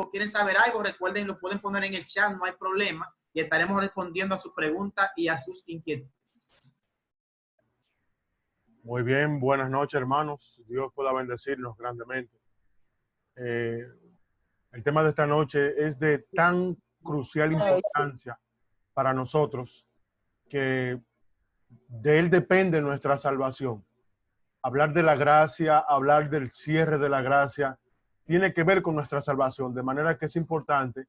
quieren saber algo, recuerden, lo pueden poner en el chat, no hay problema, y estaremos respondiendo a sus preguntas y a sus inquietudes. Muy bien, buenas noches, hermanos. Dios pueda bendecirnos grandemente. El tema de esta noche es de tan crucial importancia para nosotros que de él depende nuestra salvación. Hablar de la gracia, hablar del cierre de la gracia, tiene que ver con nuestra salvación, de manera que es importante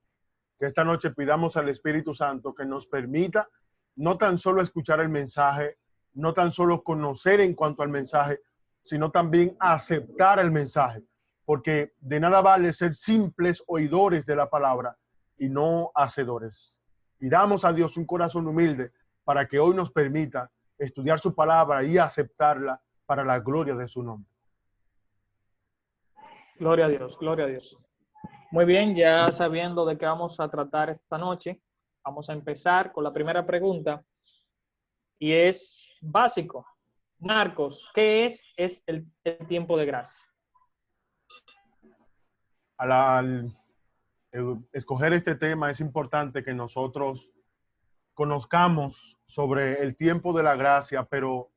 que esta noche pidamos al Espíritu Santo que nos permita no tan solo escuchar el mensaje, no tan solo conocer en cuanto al mensaje, sino también aceptar el mensaje, porque de nada vale ser simples oidores de la palabra y no hacedores. Pidamos a Dios un corazón humilde para que hoy nos permita estudiar su palabra y aceptarla para la gloria de su nombre. Gloria a Dios, gloria a Dios. Muy bien, ya sabiendo de qué vamos a tratar esta noche, vamos a empezar con la primera pregunta y es básico. Marcos, ¿qué es el tiempo de gracia? Al escoger este tema es importante que nosotros conozcamos sobre el tiempo de la gracia, pero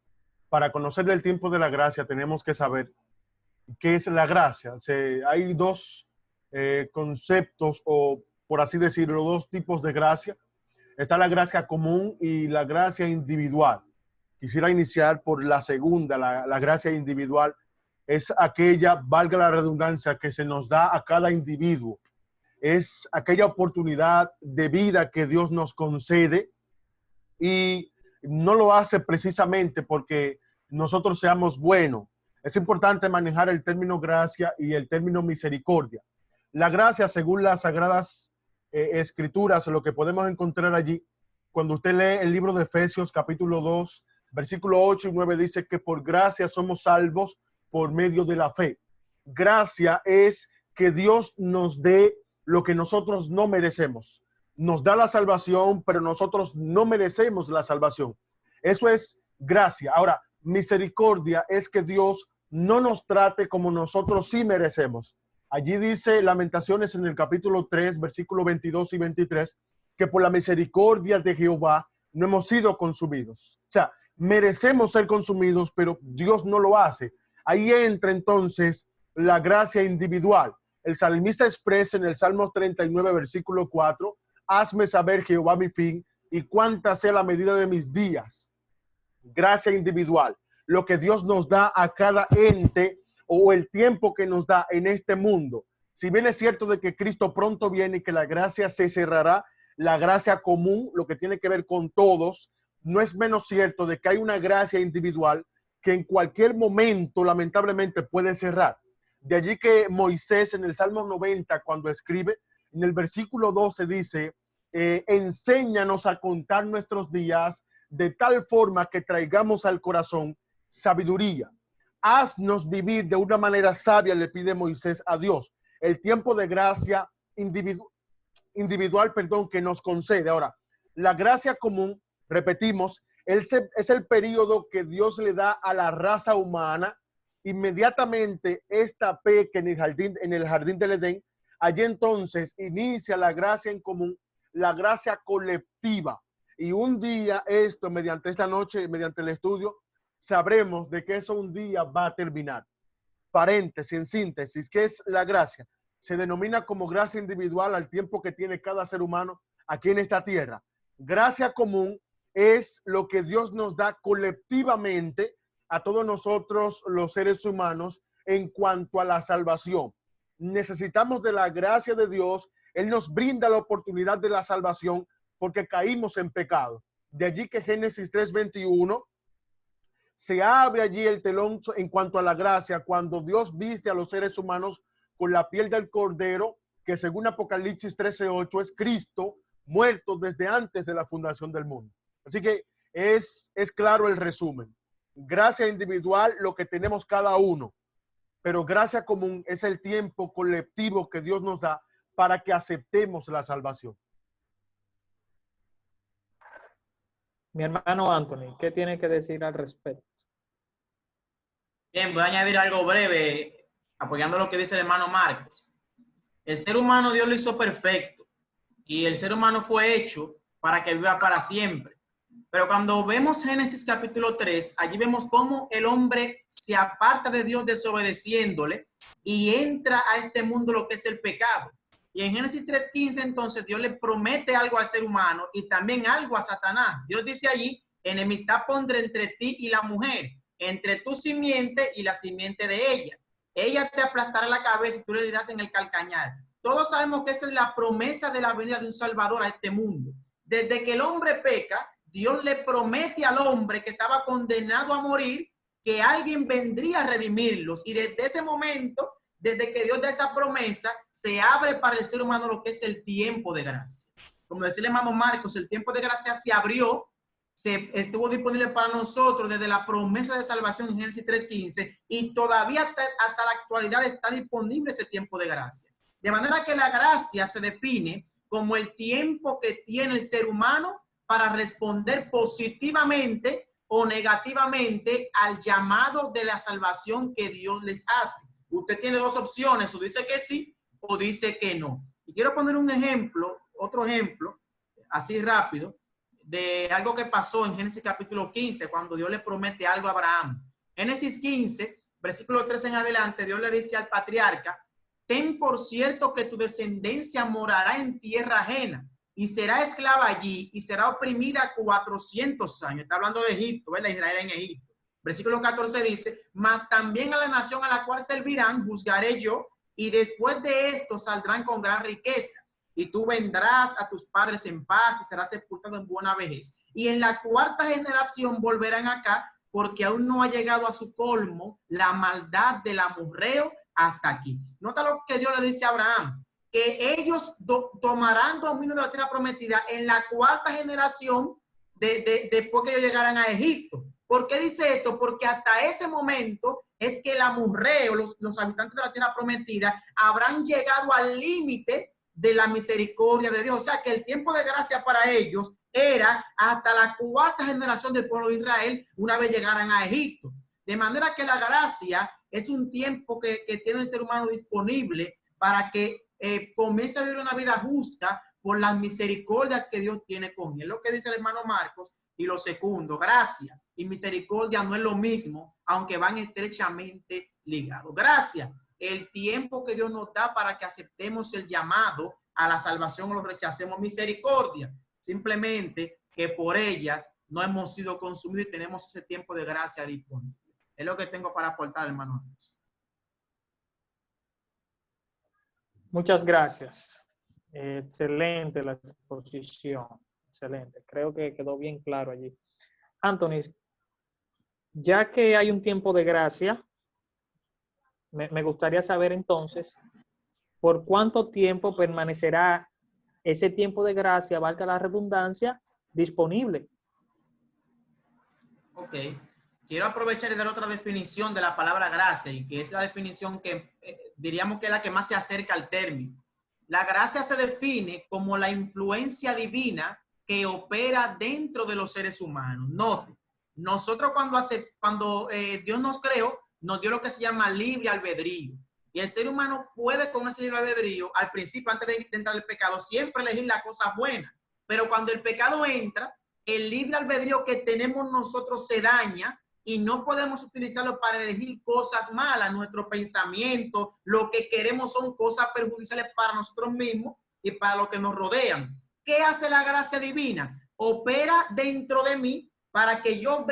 para conocer el tiempo de la gracia tenemos que saber qué es la gracia. Hay dos conceptos, o por así decirlo, dos tipos de gracia. Está la gracia común y la gracia individual. Quisiera iniciar por la segunda, la gracia individual. Es aquella, valga la redundancia, que se nos da a cada individuo. Es aquella oportunidad de vida que Dios nos concede y no lo hace precisamente porque nosotros seamos buenos. Es importante manejar el término gracia y el término misericordia. La gracia, según las Sagradas Escrituras, lo que podemos encontrar allí, cuando usted lee el libro de Efesios, capítulo 2, versículo 8 y 9, dice que por gracia somos salvos por medio de la fe. Gracia es que Dios nos dé lo que nosotros no merecemos. Nos da la salvación, pero nosotros no merecemos la salvación. Eso es gracia. Ahora, misericordia es que Dios no nos trate como nosotros sí merecemos. Allí dice Lamentaciones en el capítulo 3, versículo 22 y 23, que por la misericordia de Jehová no hemos sido consumidos. O sea, merecemos ser consumidos, pero Dios no lo hace. Ahí entra entonces la gracia individual. El salmista expresa en el Salmo 39, versículo 4, hazme saber, Jehová, mi fin, y cuánta sea la medida de mis días. Gracia individual. Lo que Dios nos da a cada ente o el tiempo que nos da en este mundo. Si bien es cierto de que Cristo pronto viene y que la gracia se cerrará, la gracia común, lo que tiene que ver con todos, no es menos cierto de que hay una gracia individual que en cualquier momento lamentablemente puede cerrar. De allí que Moisés en el Salmo 90, cuando escribe, en el versículo 12 dice, enséñanos a contar nuestros días de tal forma que traigamos al corazón sabiduría. Haznos vivir de una manera sabia, le pide Moisés a Dios. El tiempo de gracia individual, que nos concede. Ahora, la gracia común, repetimos, es el periodo que Dios le da a la raza humana. Inmediatamente esta peca en el jardín del Edén, allí entonces inicia la gracia en común, la gracia colectiva. Y un día esto, mediante esta noche, mediante el estudio, sabremos de que eso un día va a terminar. Paréntesis, en síntesis, ¿qué es la gracia? Se denomina como gracia individual al tiempo que tiene cada ser humano aquí en esta tierra. Gracia común es lo que Dios nos da colectivamente a todos nosotros los seres humanos en cuanto a la salvación. Necesitamos de la gracia de Dios. Él nos brinda la oportunidad de la salvación porque caímos en pecado. De allí que Génesis 3:21 se abre allí el telón en cuanto a la gracia, cuando Dios viste a los seres humanos con la piel del cordero, que según Apocalipsis 13:8 es Cristo muerto desde antes de la fundación del mundo. Así que es claro el resumen. Gracia individual, lo que tenemos cada uno, pero gracia común es el tiempo colectivo que Dios nos da para que aceptemos la salvación. Mi hermano Anthony, ¿qué tiene que decir al respecto? Bien, voy a añadir algo breve, apoyando lo que dice el hermano Marcos. El ser humano Dios lo hizo perfecto y el ser humano fue hecho para que viva para siempre. Pero cuando vemos Génesis capítulo 3, allí vemos cómo el hombre se aparta de Dios desobedeciéndole y entra a este mundo lo que es el pecado. Y en Génesis 3:15 entonces Dios le promete algo al ser humano y también algo a Satanás. Dios dice allí, enemistad pondré entre ti y la mujer, entre tu simiente y la simiente de ella. Ella te aplastará la cabeza y tú le dirás en el calcañar. Todos sabemos que esa es la promesa de la venida de un Salvador a este mundo. Desde que el hombre peca, Dios le promete al hombre que estaba condenado a morir que alguien vendría a redimirlos. Y desde ese momento, desde que Dios da esa promesa, se abre para el ser humano lo que es el tiempo de gracia. Como decía el hermano Marcos, el tiempo de gracia se abrió, se estuvo disponible para nosotros desde la promesa de salvación en Génesis 3:15 y todavía hasta la actualidad está disponible ese tiempo de gracia. De manera que la gracia se define como el tiempo que tiene el ser humano para responder positivamente o negativamente al llamado de la salvación que Dios les hace. Usted tiene dos opciones, o dice que sí o dice que no. Y quiero poner un ejemplo, otro ejemplo, así rápido, de algo que pasó en Génesis capítulo 15, cuando Dios le promete algo a Abraham. Génesis 15, versículo 3 en adelante, Dios le dice al patriarca, ten por cierto que tu descendencia morará en tierra ajena y será esclava allí y será oprimida 400 años. Está hablando de Egipto, ¿verdad? Israel en Egipto. Versículo 14 dice, mas también a la nación a la cual servirán juzgaré yo y después de esto saldrán con gran riqueza. Y tú vendrás a tus padres en paz y serás sepultado en buena vejez. Y en la cuarta generación volverán acá porque aún no ha llegado a su colmo la maldad del amorreo hasta aquí. Nota lo que Dios le dice a Abraham, que ellos tomarán dominio de la tierra prometida en la cuarta generación después que ellos llegaran a Egipto. ¿Por qué dice esto? Porque hasta ese momento es que el amorreo, los habitantes de la tierra prometida, habrán llegado al límite de la misericordia de Dios. O sea que el tiempo de gracia para ellos era hasta la cuarta generación del pueblo de Israel una vez llegaran a Egipto. De manera que la gracia es un tiempo que tiene el ser humano disponible para que comience a vivir una vida justa por las misericordias que Dios tiene con él. Es lo que dice el hermano Marcos. Y lo segundo, gracia y misericordia no es lo mismo, aunque van estrechamente ligados. Gracia, el tiempo que Dios nos da para que aceptemos el llamado a la salvación o lo rechacemos. Misericordia, simplemente que por ellas no hemos sido consumidos y tenemos ese tiempo de gracia disponible. Es lo que tengo para aportar, hermano. Muchas gracias. Excelente la exposición. Excelente. Creo que quedó bien claro allí. Anthony, ya que hay un tiempo de gracia, me gustaría saber entonces, ¿por cuánto tiempo permanecerá ese tiempo de gracia, valga la redundancia, disponible? Ok. Quiero aprovechar y dar otra definición de la palabra gracia, y que es la definición que diríamos que es la que más se acerca al término. La gracia se define como la influencia divina que opera dentro de los seres humanos. Note, nosotros cuando Dios nos creó, nos dio lo que se llama libre albedrío. Y el ser humano puede con ese libre albedrío, al principio, antes de entrar el pecado, siempre elegir la cosa buena. Pero cuando el pecado entra, el libre albedrío que tenemos nosotros se daña y no podemos utilizarlo para elegir cosas malas. Nuestro pensamiento, lo que queremos son cosas perjudiciales para nosotros mismos y para los que nos rodean. ¿Qué hace la gracia divina? Opera dentro de mí para que yo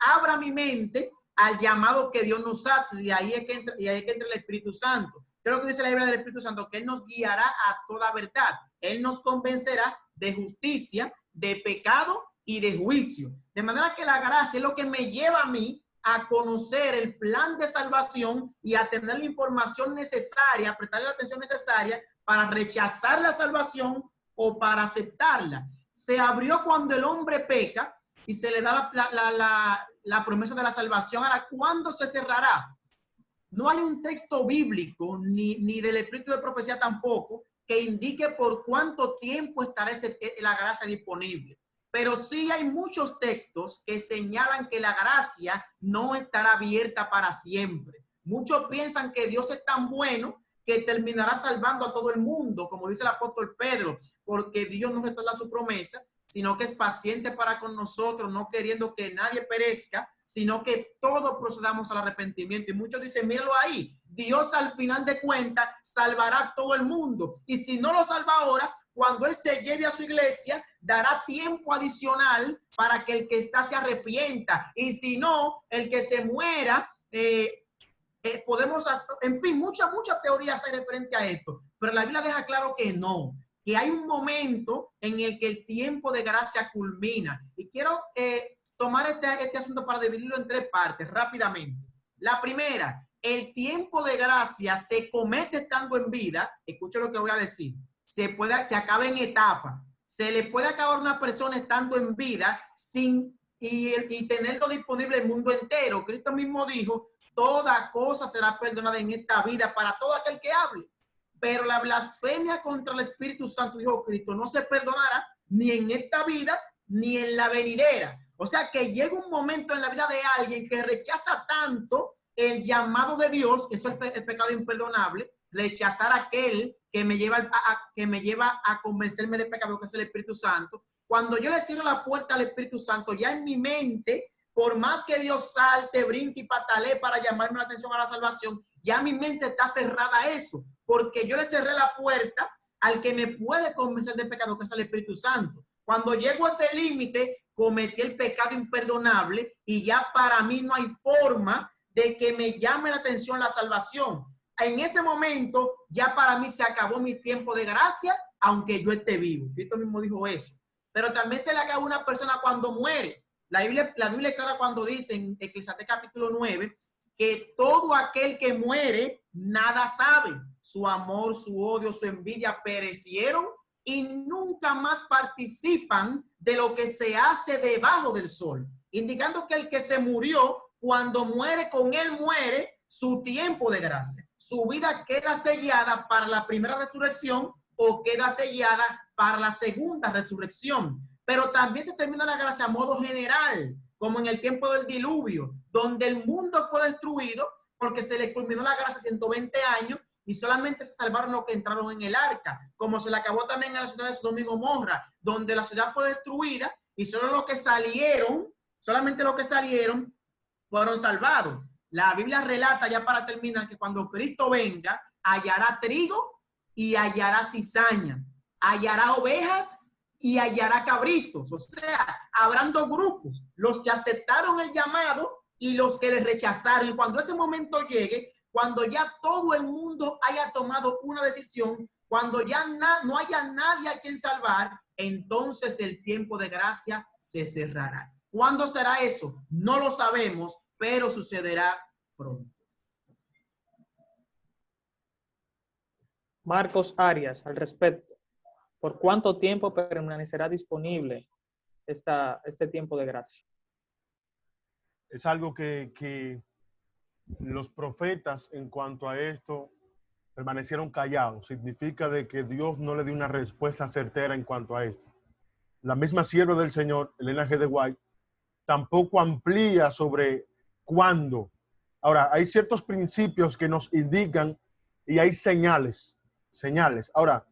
abra mi mente al llamado que Dios nos hace. Y ahí es que entra el Espíritu Santo. Creo que dice la Biblia del Espíritu Santo que Él nos guiará a toda verdad. Él nos convencerá de justicia, de pecado y de juicio. De manera que la gracia es lo que me lleva a mí a conocer el plan de salvación y a tener la información necesaria, a prestarle la atención necesaria para rechazar la salvación o para aceptarla. Se abrió cuando el hombre peca y se le da la promesa de la salvación. Ahora, ¿cuándo se cerrará? No hay un texto bíblico ni del Espíritu de profecía tampoco que indique por cuánto tiempo estará la gracia disponible. Pero sí hay muchos textos que señalan que la gracia no estará abierta para siempre. Muchos piensan que Dios es tan bueno que terminará salvando a todo el mundo, como dice el apóstol Pedro, porque Dios no retarda su promesa, sino que es paciente para con nosotros, no queriendo que nadie perezca, sino que todos procedamos al arrepentimiento. Y muchos dicen, míralo ahí, Dios al final de cuentas salvará a todo el mundo. Y si no lo salva ahora, cuando Él se lleve a su iglesia, dará tiempo adicional para que el que está se arrepienta. Y si no, el que se muera, podemos, en fin, muchas teorías hay referente a esto. Pero la Biblia deja claro que no, que hay un momento en el que el tiempo de gracia culmina. Y quiero tomar este asunto para dividirlo en tres partes rápidamente. La primera, el tiempo de gracia se comete estando en vida. Escuchen lo que voy a decir. Se acaba en etapa. Se le puede acabar a una persona estando en vida y tenerlo disponible el mundo entero. Cristo mismo dijo, toda cosa será perdonada en esta vida para todo aquel que hable. Pero la blasfemia contra el Espíritu Santo, dijo Cristo, no se perdonará ni en esta vida ni en la venidera. O sea que llega un momento en la vida de alguien que rechaza tanto el llamado de Dios, que eso es el pecado imperdonable, rechazar a aquel que me lleva a convencerme de pecado, que es el Espíritu Santo. Cuando yo le cierro la puerta al Espíritu Santo, ya en mi mente, por más que Dios salte, brinque y patalee para llamarme la atención a la salvación, ya mi mente está cerrada a eso, porque yo le cerré la puerta al que me puede convencer de pecado, que es el Espíritu Santo. Cuando llego a ese límite, cometí el pecado imperdonable y ya para mí no hay forma de que me llame la atención la salvación. En ese momento, ya para mí se acabó mi tiempo de gracia, aunque yo esté vivo. Cristo mismo dijo eso. Pero también se le acaba a una persona cuando muere. La Biblia es clara cuando dice en Eclesiastés capítulo 9 que todo aquel que muere nada sabe. Su amor, su odio, su envidia perecieron y nunca más participan de lo que se hace debajo del sol. Indicando que el que se murió, cuando muere, con él muere su tiempo de gracia. Su vida queda sellada para la primera resurrección o queda sellada para la segunda resurrección. Pero también se termina la gracia a modo general, como en el tiempo del diluvio, donde el mundo fue destruido porque se le culminó la gracia 120 años y solamente se salvaron los que entraron en el arca, como se le acabó también a la ciudad de Sodoma y Gomorra, donde la ciudad fue destruida y solo los que salieron, solamente los que salieron fueron salvados. La Biblia relata, ya para terminar, que cuando Cristo venga, hallará trigo y hallará cizaña, hallará ovejas y hallará cabritos. O sea, habrán dos grupos, los que aceptaron el llamado y los que le rechazaron. Y cuando ese momento llegue, cuando ya todo el mundo haya tomado una decisión, cuando ya no haya nadie a quien salvar, entonces el tiempo de gracia se cerrará. ¿Cuándo será eso? No lo sabemos, pero sucederá pronto. Marcos Arias, al respecto, ¿por cuánto tiempo permanecerá disponible este tiempo de gracia? Es algo que los profetas en cuanto a esto permanecieron callados. Significa de que Dios no le dio una respuesta certera en cuanto a esto. La misma sierva del Señor, Elena G. de White, tampoco amplía sobre cuándo. Ahora, hay ciertos principios que nos indican y hay señales. Ahora,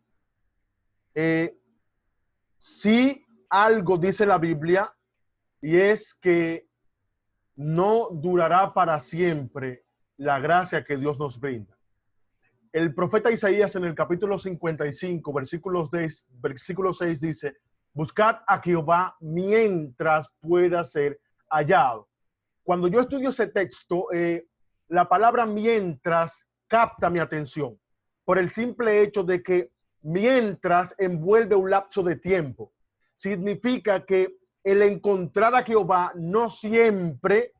sí algo dice la Biblia y es que no durará para siempre la gracia que Dios nos brinda. El profeta Isaías en el capítulo 55, versículo 6 dice, buscad a Jehová mientras pueda ser hallado. Cuando yo estudio ese texto, la palabra mientras capta mi atención por el simple hecho de que mientras envuelve un lapso de tiempo. Significa que el encontrar a Jehová no siempre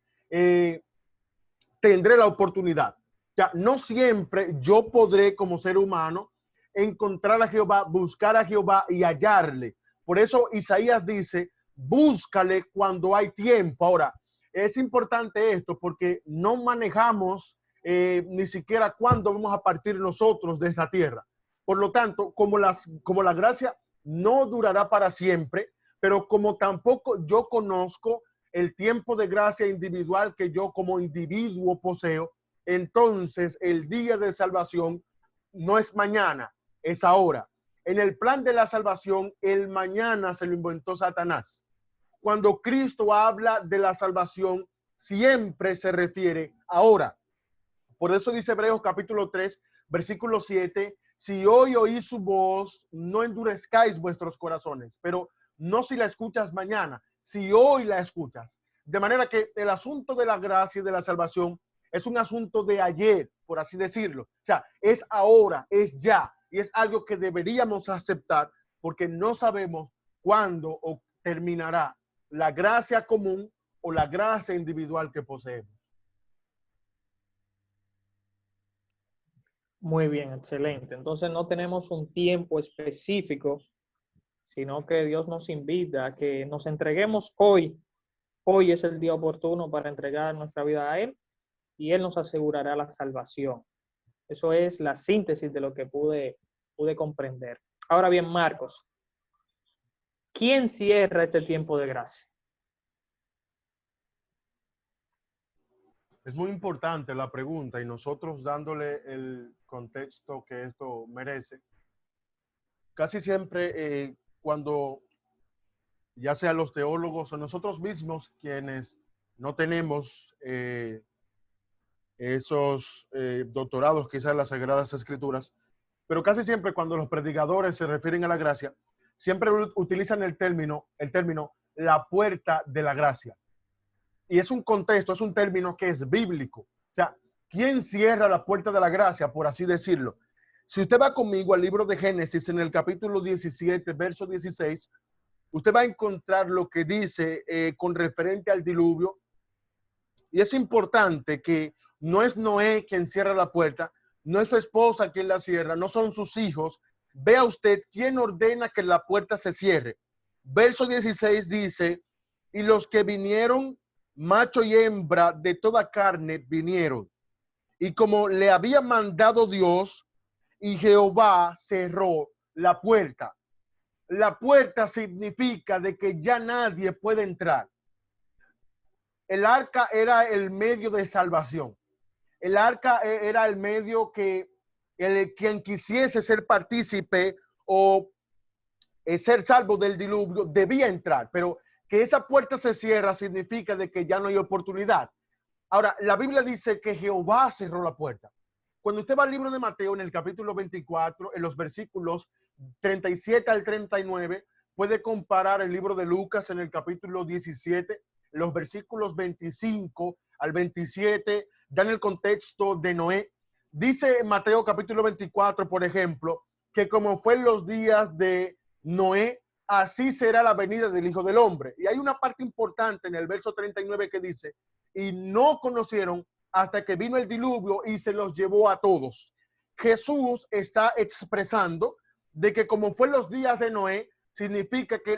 tendré la oportunidad. O sea, no siempre yo podré como ser humano encontrar a Jehová, buscar a Jehová y hallarle. Por eso Isaías dice, búscale cuando hay tiempo. Ahora, es importante esto porque no manejamos ni siquiera cuándo vamos a partir nosotros de esta tierra. Por lo tanto, como la gracia no durará para siempre, pero como tampoco yo conozco el tiempo de gracia individual que yo como individuo poseo, entonces el día de salvación no es mañana, es ahora. En el plan de la salvación, el mañana se lo inventó Satanás. Cuando Cristo habla de la salvación, siempre se refiere ahora. Por eso dice Hebreos capítulo 3, versículo 7, si hoy oís su voz, no endurezcáis vuestros corazones, pero no si la escuchas mañana, si hoy la escuchas. De manera que el asunto de la gracia y de la salvación es un asunto de ayer, por así decirlo. O sea, es ahora, es ya, y es algo que deberíamos aceptar porque no sabemos cuándo terminará la gracia común o la gracia individual que poseemos. Muy bien, excelente. Entonces no tenemos un tiempo específico, sino que Dios nos invita a que nos entreguemos hoy. Hoy es el día oportuno para entregar nuestra vida a Él y Él nos asegurará la salvación. Eso es la síntesis de lo que pude comprender. Ahora bien, Marcos, ¿quién cierra este tiempo de gracia? Es muy importante la pregunta y nosotros dándole el contexto que esto merece. Casi siempre cuando ya sea los teólogos o nosotros mismos quienes no tenemos esos doctorados quizás en las Sagradas Escrituras, pero casi siempre cuando los predicadores se refieren a la gracia, siempre utilizan el término la puerta de la gracia. Y es un contexto, es un término que es bíblico. O sea, ¿quién cierra la puerta de la gracia, por así decirlo? Si usted va conmigo al libro de Génesis, en el capítulo 17, verso 16, usted va a encontrar lo que dice con referente al diluvio. Y es importante que no es Noé quien cierra la puerta, no es su esposa quien la cierra, no son sus hijos. Vea usted quién ordena que la puerta se cierre. Verso 16 dice, y los que vinieron, macho y hembra de toda carne vinieron. Y como le había mandado Dios, y Jehová cerró la puerta. La puerta significa de que ya nadie puede entrar. El arca era el medio de salvación. El arca era el medio que quien quisiese ser partícipe o ser salvo del diluvio debía entrar, pero que esa puerta se cierra significa de que ya no hay oportunidad. Ahora, la Biblia dice que Jehová cerró la puerta. Cuando usted va al libro de Mateo en el capítulo 24, en los versículos 37 al 39, puede comparar el libro de Lucas en el capítulo 17, los versículos 25 al 27, dan el contexto de Noé. Dice en Mateo capítulo 24, por ejemplo, que como fue en los días de Noé, así será la venida del Hijo del Hombre. Y hay una parte importante en el verso 39 que dice, y no conocieron hasta que vino el diluvio y se los llevó a todos. Jesús está expresando de que como fue en los días de Noé, significa que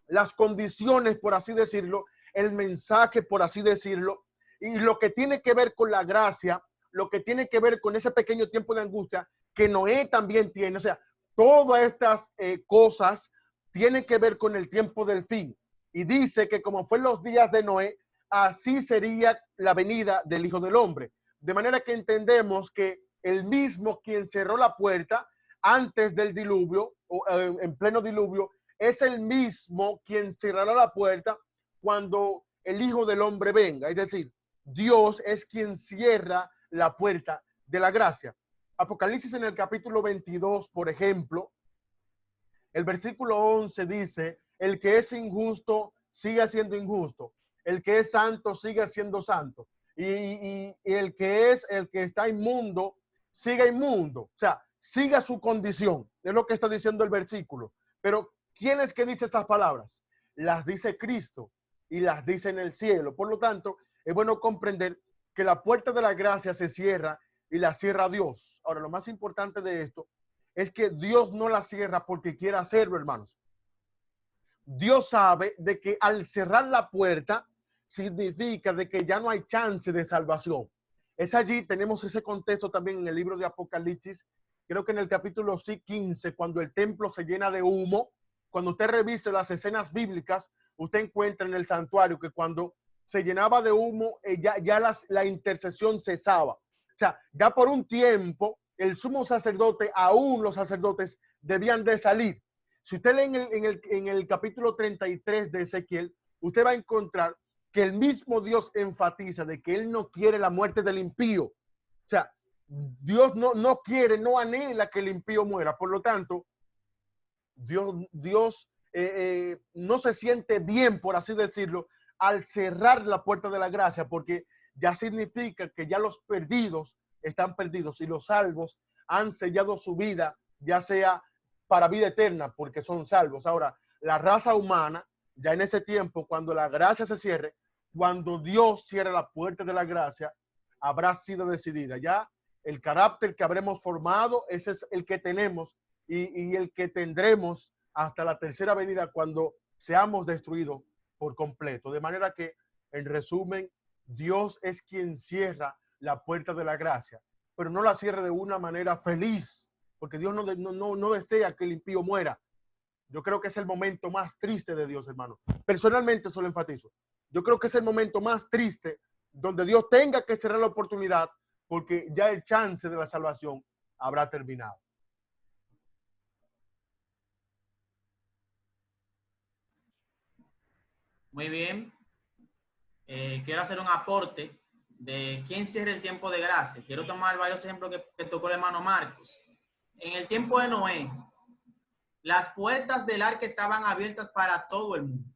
las condiciones, por así decirlo, el mensaje, por así decirlo, y lo que tiene que ver con la gracia, lo que tiene que ver con ese pequeño tiempo de angustia que Noé también tiene. O sea, todas estas cosas tienen que ver con el tiempo del fin. Y dice que como fue en los días de Noé, así sería la venida del Hijo del Hombre. De manera que entendemos que el mismo quien cerró la puerta antes del diluvio, o en pleno diluvio, es el mismo quien cerrará la puerta cuando el Hijo del Hombre venga. Es decir, Dios es quien cierra la puerta de la gracia. Apocalipsis en el capítulo 22, por ejemplo, el versículo 11 dice, el que es injusto siga siendo injusto, el que es santo siga siendo santo, y el que está inmundo siga inmundo. O sea, siga su condición. Es lo que está diciendo el versículo. Pero ¿quién es que dice estas palabras? Las dice Cristo y las dice en el cielo. Por lo tanto, es bueno comprender que la puerta de la gracia se cierra y la cierra Dios. Ahora, lo más importante de esto es que Dios no la cierra porque quiera hacerlo, hermanos. Dios sabe de que al cerrar la puerta significa de que ya no hay chance de salvación. Es allí, tenemos ese contexto también en el libro de Apocalipsis, creo que en el capítulo 15, cuando el templo se llena de humo. Cuando usted revise las escenas bíblicas, usted encuentra en el santuario que cuando se llenaba de humo, ya la intercesión cesaba. O sea, ya por un tiempo el sumo sacerdote, aún los sacerdotes, debían de salir. Si usted lee en el capítulo 33 de Ezequiel, usted va a encontrar que el mismo Dios enfatiza de que Él no quiere la muerte del impío. O sea, Dios no quiere, no anhela que el impío muera. Por lo tanto, Dios no se siente bien, por así decirlo, al cerrar la puerta de la gracia, porque ya significa que ya los perdidos están perdidos y los salvos han sellado su vida, ya sea para vida eterna, porque son salvos. Ahora, la raza humana, ya en ese tiempo, cuando la gracia se cierre, cuando Dios cierre la puerta de la gracia, habrá sido decidida. Ya el carácter que habremos formado, ese es el que tenemos y el que tendremos hasta la tercera venida, cuando seamos destruidos por completo. De manera que, en resumen, Dios es quien cierra la puerta de la gracia, pero no la cierra de una manera feliz, porque Dios no desea que el impío muera. Yo creo que es el momento más triste de Dios, hermano. Personalmente, eso lo enfatizo. Yo creo que es el momento más triste donde Dios tenga que cerrar la oportunidad, porque ya el chance de la salvación habrá terminado. Muy bien. Quiero hacer un aporte de quién cierra el tiempo de gracia. Quiero tomar varios ejemplos que tocó el hermano Marcos. En el tiempo de Noé, las puertas del arca estaban abiertas para todo el mundo.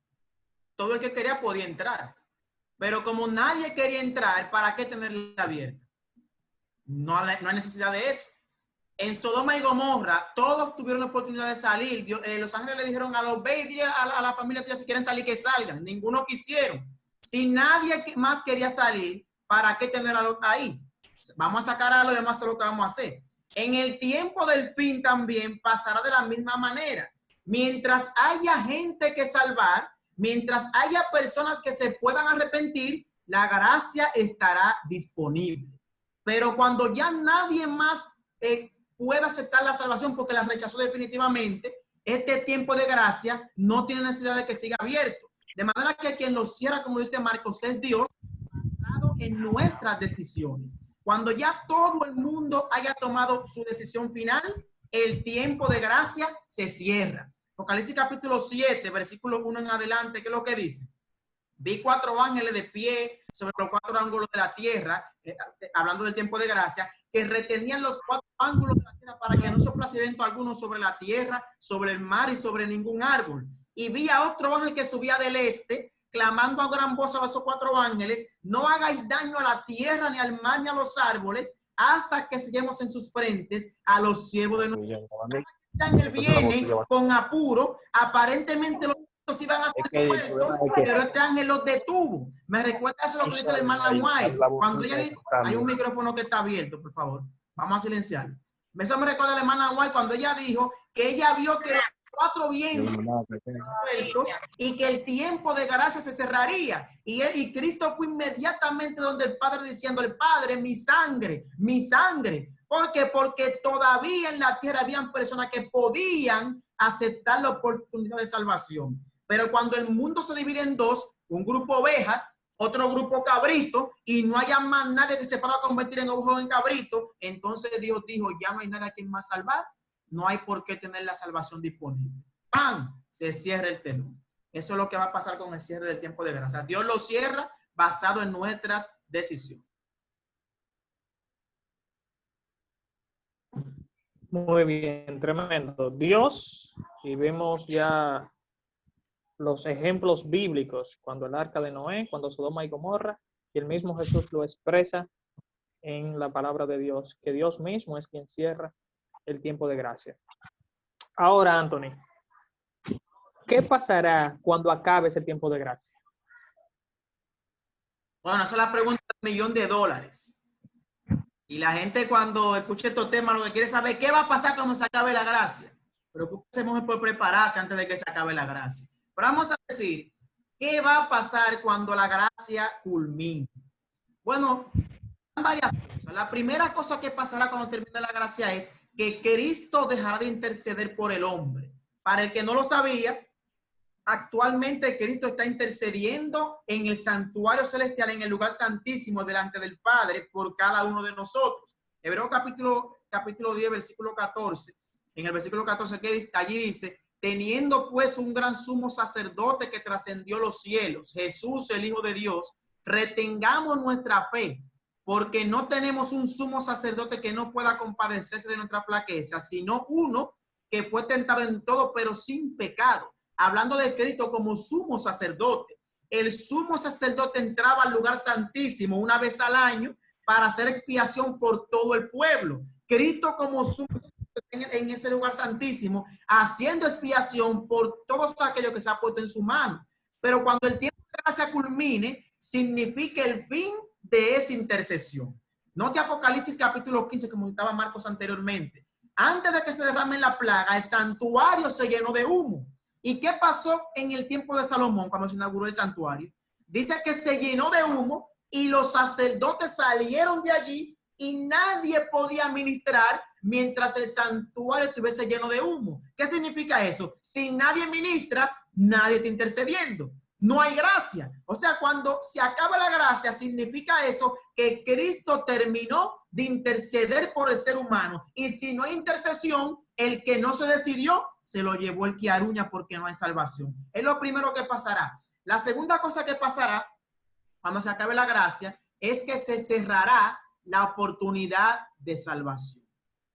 Todo el que quería podía entrar. Pero como nadie quería entrar, ¿para qué tenerla abierta? No hay necesidad de eso. En Sodoma y Gomorra, todos tuvieron la oportunidad de salir. Los ángeles le dijeron a los babies, a la familia tuya, si quieren salir, que salgan. Ninguno quisieron. Si nadie más quería salir, ¿para qué tenerlo ahí? Vamos a sacar algo y vamos a hacer lo que vamos a hacer. En el tiempo del fin también pasará de la misma manera. Mientras haya gente que salvar, mientras haya personas que se puedan arrepentir, la gracia estará disponible. Pero cuando ya nadie más pueda aceptar la salvación porque la rechazó definitivamente, este tiempo de gracia no tiene necesidad de que siga abierto. De manera que quien lo cierra, como dice Marcos, es Dios, basado en nuestras decisiones. Cuando ya todo el mundo haya tomado su decisión final, el tiempo de gracia se cierra. Apocalipsis capítulo 7, versículo 1 en adelante, ¿qué es lo que dice? Vi 4 ángeles de pie sobre los 4 ángulos de la tierra, hablando del tiempo de gracia, que retenían los 4 ángulos de la tierra para que no soplase viento alguno sobre la tierra, sobre el mar y sobre ningún árbol. Y vi a otro ángel que subía del este, clamando a gran voz a esos 4 ángeles: no hagáis daño a la tierra, ni al mar, ni a los árboles, hasta que sellemos en sus frentes a los siervos de nuestro Dios. Viene con apuro, aparentemente los iban a ser sueltos, pero este ángel los detuvo. Me recuerda eso lo que dice la hermana White. Cuando ella dijo, hay un micrófono que está abierto, por favor, vamos a silenciarlo. Eso me recuerda a la hermana White cuando ella dijo que ella vio que los 4 vientos sueltos y que el tiempo de gracia se cerraría. Y Cristo fue inmediatamente donde el Padre, diciéndole: Padre, mi sangre, mi sangre. ¿Por qué? Porque todavía en la tierra habían personas que podían aceptar la oportunidad de salvación. Pero cuando el mundo se divide en dos, un grupo ovejas, otro grupo cabrito, y no haya más nadie que se pueda convertir en ovejo o en cabrito, entonces Dios dijo: ya no hay nada a quien más salvar, no hay por qué tener la salvación disponible. ¡Pam! Se cierra el telón. Eso es lo que va a pasar con el cierre del tiempo de gracia. Dios lo cierra basado en nuestras decisiones. Muy bien, tremendo. Dios, y vemos ya los ejemplos bíblicos, cuando el arca de Noé, cuando Sodoma y Gomorra, y el mismo Jesús lo expresa en la palabra de Dios, que Dios mismo es quien cierra el tiempo de gracia. Ahora, Anthony, ¿qué pasará cuando acabe ese tiempo de gracia? Bueno, esa es la pregunta del $1.000.000. Y la gente, cuando escuche estos temas, lo que quiere saber: ¿qué va a pasar cuando se acabe la gracia? Preocúpese mejor por prepararse antes de que se acabe la gracia. Pero vamos a decir, ¿qué va a pasar cuando la gracia culmine? Bueno, hay varias cosas. La primera cosa que pasará cuando termine la gracia es que Cristo dejará de interceder por el hombre. Para el que no lo sabía, actualmente Cristo está intercediendo en el santuario celestial, en el lugar santísimo, delante del Padre, por cada uno de nosotros. Hebreos capítulo capítulo 10, versículo 14, en el versículo 14 que dice, allí dice, teniendo pues un gran sumo sacerdote que trascendió los cielos, Jesús el Hijo de Dios, retengamos nuestra fe, porque no tenemos un sumo sacerdote que no pueda compadecerse de nuestra flaqueza, sino uno que fue tentado en todo, pero sin pecado. Hablando de Cristo como sumo sacerdote. El sumo sacerdote entraba al lugar santísimo una vez al año para hacer expiación por todo el pueblo. Cristo como sumo sacerdote en ese lugar santísimo, haciendo expiación por todos aquellos que se ha puesto en su mano. Pero cuando el tiempo de gracia culmine, significa el fin de esa intercesión. Note Apocalipsis capítulo 15, como estaba Marcos anteriormente. Antes de que se derrame la plaga, el santuario se llenó de humo. ¿Y qué pasó en el tiempo de Salomón cuando se inauguró el santuario? Dice que se llenó de humo y los sacerdotes salieron de allí y nadie podía ministrar mientras el santuario estuviese lleno de humo. ¿Qué significa eso? Si nadie ministra, nadie está intercediendo. No hay gracia. O sea, cuando se acaba la gracia, significa eso que Cristo terminó de interceder por el ser humano. Y si no hay intercesión, el que no se decidió, se lo llevó el que aruña porque no hay salvación. Es lo primero que pasará. La segunda cosa que pasará cuando se acabe la gracia es que se cerrará la oportunidad de salvación.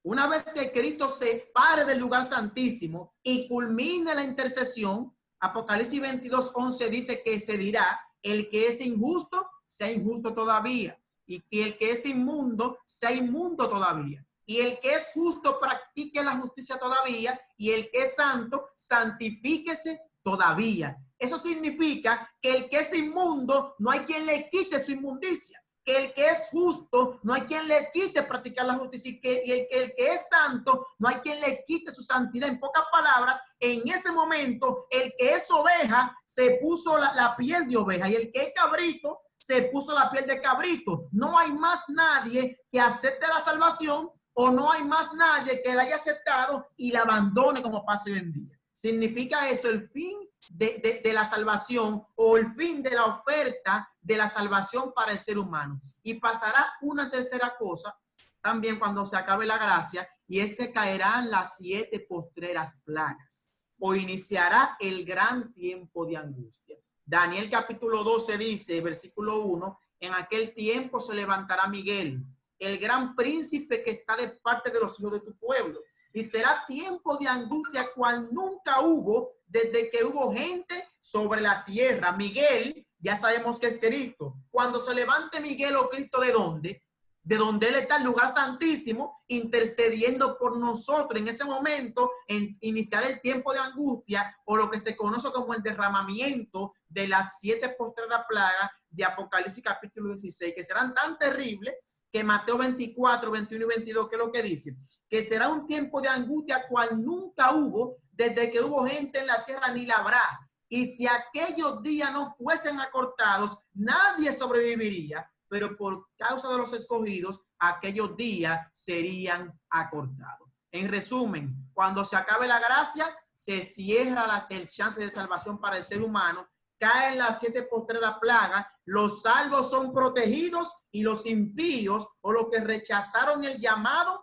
Una vez que Cristo se pare del lugar santísimo y culmine la intercesión, Apocalipsis 22:11 dice que se dirá, el que es injusto, sea injusto todavía, y que el que es inmundo, sea inmundo todavía. Y el que es justo, practique la justicia todavía, y el que es santo, santifíquese todavía. Eso significa que el que es inmundo, no hay quien le quite su inmundicia. Que el que es justo, no hay quien le quite practicar la justicia, y el que es santo, no hay quien le quite su santidad. En pocas palabras, en ese momento, el que es oveja se puso la piel de oveja, y el que es cabrito se puso la piel de cabrito. No hay más nadie que acepte la salvación, o no hay más nadie que la haya aceptado y la abandone, como pasa hoy en día. Significa eso, el fin de la salvación, o el fin de la oferta de la salvación para el ser humano. Y pasará una tercera cosa también cuando se acabe la gracia, y es que caerán las 7 postreras plagas, o iniciará el gran tiempo de angustia. Daniel capítulo 12 dice, versículo 1, en aquel tiempo se levantará Miguel, el gran príncipe que está de parte de los hijos de tu pueblo, y será tiempo de angustia cual nunca hubo desde que hubo gente sobre la tierra. Miguel, ya sabemos que es Cristo. Cuando se levante Miguel o Cristo, ¿de dónde? De donde Él está, el lugar santísimo, intercediendo por nosotros. En ese momento, iniciar el tiempo de angustia, o lo que se conoce como el derramamiento de las 7 postreras plagas de Apocalipsis capítulo 16, que serán tan terribles que Mateo 24, 21 y 22, ¿qué es lo que dice? Que será un tiempo de angustia cual nunca hubo desde que hubo gente en la tierra, ni la habrá. Y si aquellos días no fuesen acortados, nadie sobreviviría, pero por causa de los escogidos, aquellos días serían acortados. En resumen, cuando se acabe la gracia, se cierra el chance de salvación para el ser humano, caen las 7 postreras plagas, los salvos son protegidos y los impíos, o los que rechazaron el llamado,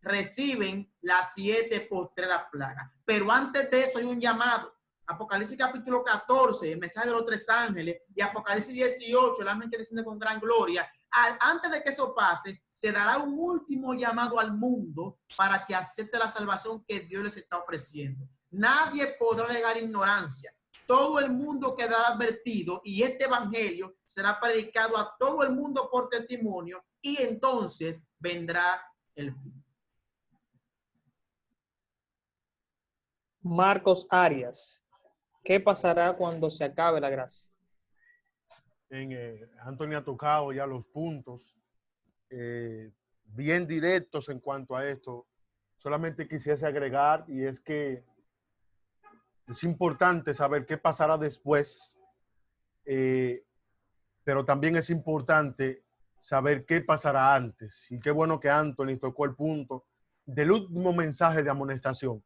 reciben las 7 postreras plagas. Pero antes de eso hay un llamado. Apocalipsis capítulo 14, el mensaje de los 3 ángeles, y Apocalipsis 18, el ángel que desciende con gran gloria. Antes de que eso pase, se dará un último llamado al mundo para que acepte la salvación que Dios les está ofreciendo. Nadie podrá alegar ignorancia. Todo el mundo quedará advertido, y este evangelio será predicado a todo el mundo por testimonio, y entonces vendrá el fin. Marcos Arias, ¿qué pasará cuando se acabe la gracia? Anthony ha tocado ya los puntos bien directos en cuanto a esto. Solamente quisiese agregar, y es que es importante saber qué pasará después, pero también es importante saber qué pasará antes. Y qué bueno que Anthony tocó el punto del último mensaje de amonestación,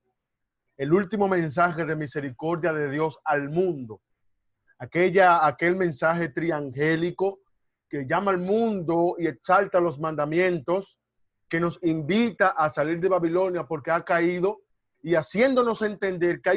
el último mensaje de misericordia de Dios al mundo, aquel mensaje triangélico que llama al mundo y exalta los mandamientos, que nos invita a salir de Babilonia porque ha caído y haciéndonos entender que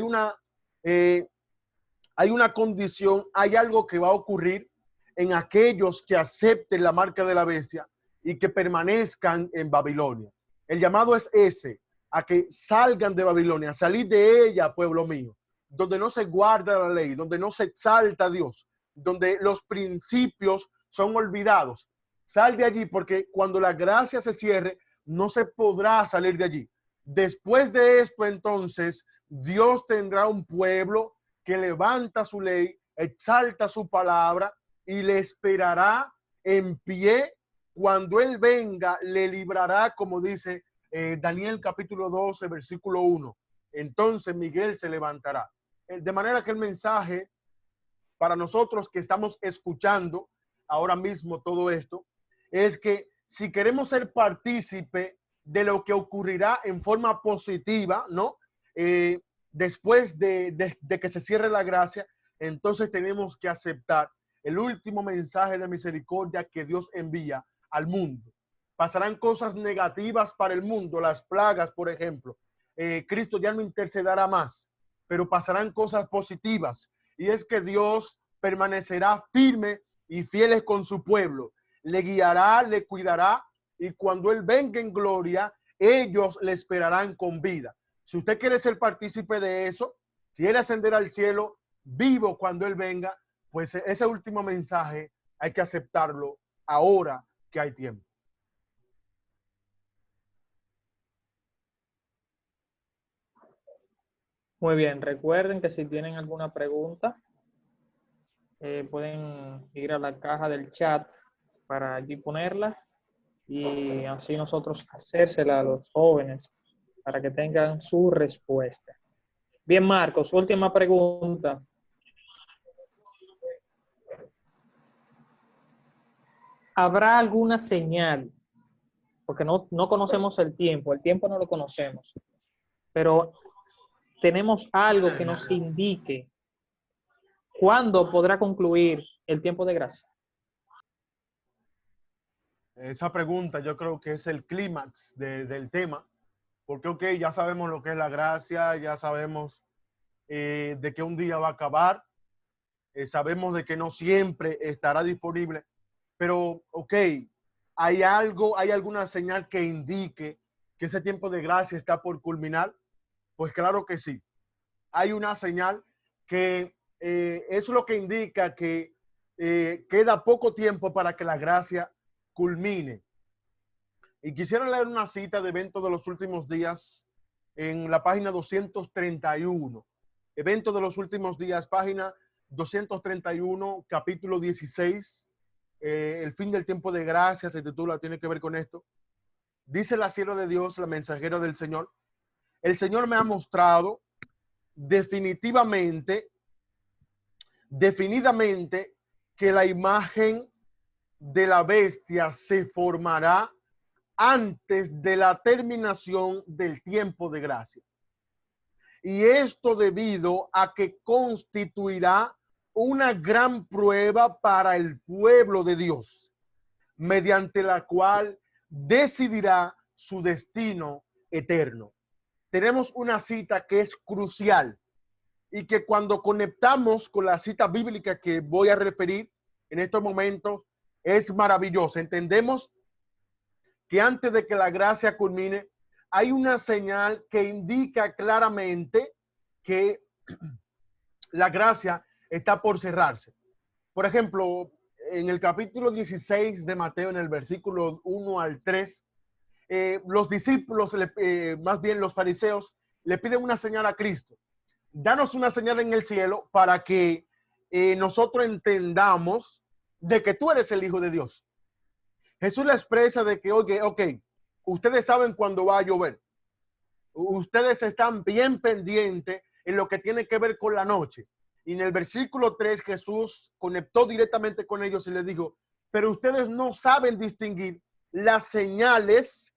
hay una condición, hay algo que va a ocurrir en aquellos que acepten la marca de la bestia y que permanezcan en Babilonia. El llamado es ese, a que salgan de Babilonia, salir de ella, pueblo mío, donde no se guarda la ley, donde no se exalta a Dios, donde los principios son olvidados. Sal de allí, porque cuando la gracia se cierre, no se podrá salir de allí. Después de esto, entonces, Dios tendrá un pueblo que levanta su ley, exalta su palabra y le esperará en pie. Cuando Él venga, le librará, como dice Daniel capítulo 12, versículo 1. Entonces Miguel se levantará. De manera que el mensaje para nosotros que estamos escuchando ahora mismo todo esto, es que si queremos ser partícipe de lo que ocurrirá en forma positiva, ¿no? Después de que se cierre la gracia, entonces tenemos que aceptar el último mensaje de misericordia que Dios envía al mundo. Pasarán cosas negativas para el mundo, las plagas, por ejemplo. Cristo ya no intercederá más, pero pasarán cosas positivas. Y es que Dios permanecerá firme y fiel con su pueblo. Le guiará, le cuidará, y cuando Él venga en gloria, ellos le esperarán con vida. Si usted quiere ser partícipe de eso, quiere ascender al cielo vivo cuando Él venga, pues ese último mensaje hay que aceptarlo ahora que hay tiempo. Muy bien, recuerden que si tienen alguna pregunta, pueden ir a la caja del chat para allí ponerla y así nosotros hacérsela a los jóvenes para que tengan su respuesta. Bien, Marcos, última pregunta. ¿Habrá alguna señal? Porque no conocemos el tiempo no lo conocemos, pero tenemos algo que nos indique cuándo podrá concluir el tiempo de gracia. Esa pregunta yo creo que es el clímax del tema, porque ok, ya sabemos lo que es la gracia, ya sabemos de que un día va a acabar, sabemos de que no siempre estará disponible, pero ok, ¿hay alguna señal que indique que ese tiempo de gracia está por culminar? Pues claro que sí. Hay una señal que es lo que indica que queda poco tiempo para que la gracia culmine. Y quisiera leer una cita de Evento de los Últimos Días en la página 231. Evento de los Últimos Días, página 231, capítulo 16. El fin del tiempo de gracia se titula, tiene que ver con esto. Dice la sierva de Dios, la mensajera del Señor: el Señor me ha mostrado definidamente que la imagen de la bestia se formará antes de la terminación del tiempo de gracia. Y esto debido a que constituirá una gran prueba para el pueblo de Dios, mediante la cual decidirá su destino eterno. Tenemos una cita que es crucial y que cuando conectamos con la cita bíblica que voy a referir en estos momentos es maravillosa. Entendemos que antes de que la gracia culmine, hay una señal que indica claramente que la gracia está por cerrarse. Por ejemplo, en el capítulo 16 de Mateo, en el versículo 1 al 3, los discípulos, más bien los fariseos, le piden una señal a Cristo. Danos una señal en el cielo para que nosotros entendamos de que tú eres el Hijo de Dios. Jesús le expresa de que, oye, ok, ustedes saben cuándo va a llover. Ustedes están bien pendientes en lo que tiene que ver con la noche. Y en el versículo 3 Jesús conectó directamente con ellos y les dijo, pero ustedes no saben distinguir las señales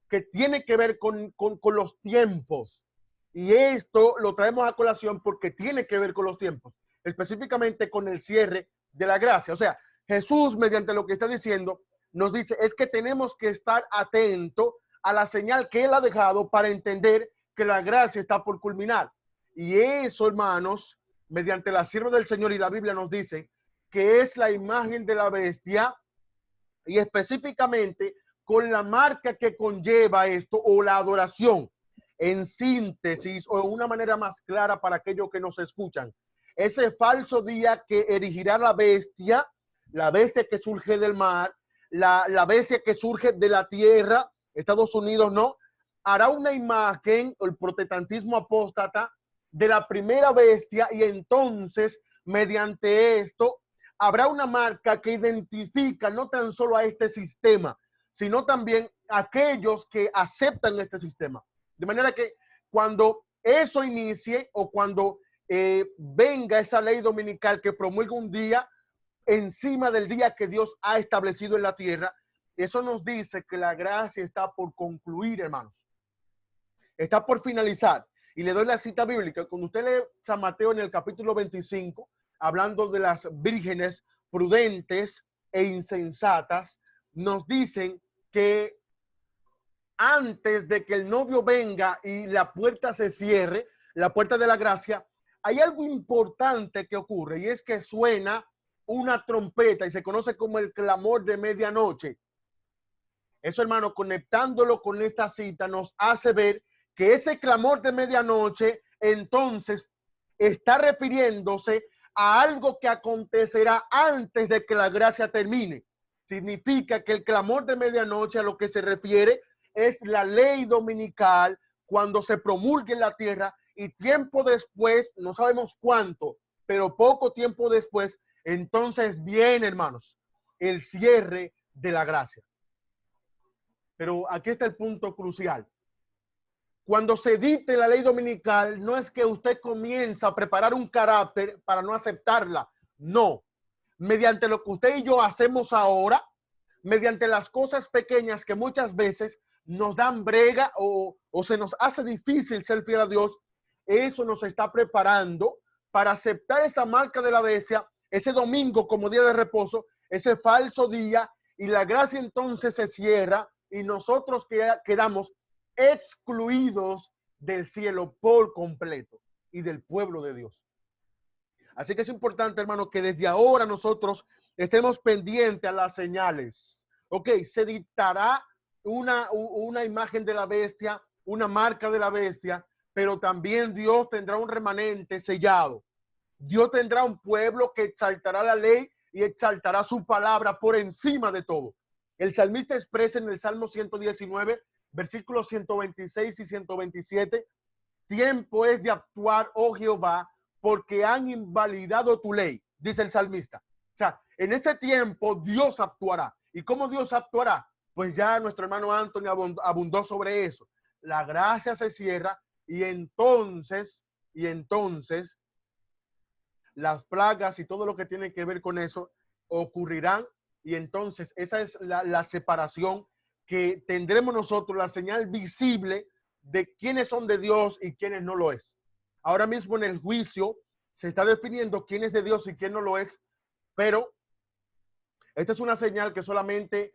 que tienen que ver con los tiempos. Y esto lo traemos a colación porque tiene que ver con los tiempos, específicamente con el cierre de la gracia. O sea, Jesús, mediante lo que está diciendo, nos dice es que tenemos que estar atentos a la señal que Él ha dejado para entender que la gracia está por culminar. Y eso, hermanos, mediante la sierva del Señor y la Biblia nos dice que es la imagen de la bestia y específicamente con la marca que conlleva esto o la adoración. En síntesis o de una manera más clara para aquellos que nos escuchan, ese falso día que erigirá la bestia que surge del mar, la bestia que surge de la tierra, Estados Unidos no, hará una imagen, el protestantismo apóstata, de la primera bestia y entonces mediante esto habrá una marca que identifica no tan solo a este sistema, sino también a aquellos que aceptan este sistema. De manera que cuando eso inicie o cuando venga esa ley dominical que promulga un día encima del día que Dios ha establecido en la tierra, eso nos dice que la gracia está por concluir, hermanos. Está por finalizar. Y le doy la cita bíblica. Cuando usted lee San Mateo en el capítulo 25, hablando de las vírgenes prudentes e insensatas, nos dicen que antes de que el novio venga y la puerta se cierre, la puerta de la gracia, hay algo importante que ocurre y es que suena una trompeta y se conoce como el clamor de medianoche. Eso, hermano, conectándolo con esta cita, nos hace ver que ese clamor de medianoche entonces está refiriéndose a algo que acontecerá antes de que la gracia termine. Significa que el clamor de medianoche a lo que se refiere es la ley dominical cuando se promulgue en la tierra y tiempo después, no sabemos cuánto, pero poco tiempo después, entonces viene, hermanos, el cierre de la gracia. Pero aquí está el punto crucial. Cuando se dicte la ley dominical, no es que usted comienza a preparar un carácter para no aceptarla. No. Mediante lo que usted y yo hacemos ahora, mediante las cosas pequeñas que muchas veces nos dan brega o se nos hace difícil ser fiel a Dios, eso nos está preparando para aceptar esa marca de la bestia, ese domingo como día de reposo, ese falso día, y la gracia entonces se cierra y nosotros quedamos excluidos del cielo por completo y del pueblo de Dios. Así que es importante, hermano, que desde ahora nosotros estemos pendientes a las señales. Ok, se dictará una imagen de la bestia, una marca de la bestia, pero también Dios tendrá un remanente sellado. Dios tendrá un pueblo que exaltará la ley y exaltará su palabra por encima de todo. El salmista expresa en el Salmo 119, versículos 126 y 127, tiempo es de actuar, oh Jehová, porque han invalidado tu ley, dice el salmista. O sea, en ese tiempo Dios actuará. ¿Y cómo Dios actuará? Pues ya nuestro hermano Anthony abundó sobre eso. La gracia se cierra y entonces las plagas y todo lo que tiene que ver con eso ocurrirán y entonces esa es la separación que tendremos nosotros, la señal visible de quiénes son de Dios y quiénes no lo es. Ahora mismo en el juicio se está definiendo quién es de Dios y quién no lo es, pero esta es una señal que solamente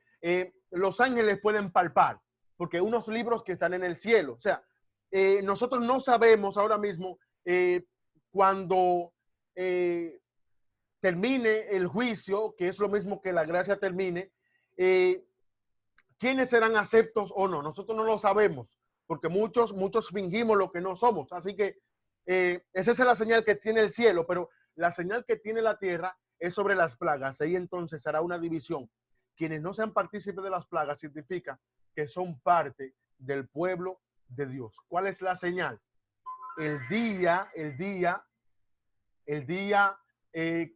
los ángeles pueden palpar, porque unos libros que están en el cielo, o sea, nosotros no sabemos ahora mismo cuando termine el juicio, que es lo mismo que la gracia termine, quiénes serán aceptos o no. Nosotros no lo sabemos, porque muchos fingimos lo que no somos. Así que esa es la señal que tiene el cielo, pero la señal que tiene la tierra es sobre las plagas. Ahí entonces hará una división. Quienes no sean partícipes de las plagas significa que son parte del pueblo de Dios. ¿Cuál es la señal? El día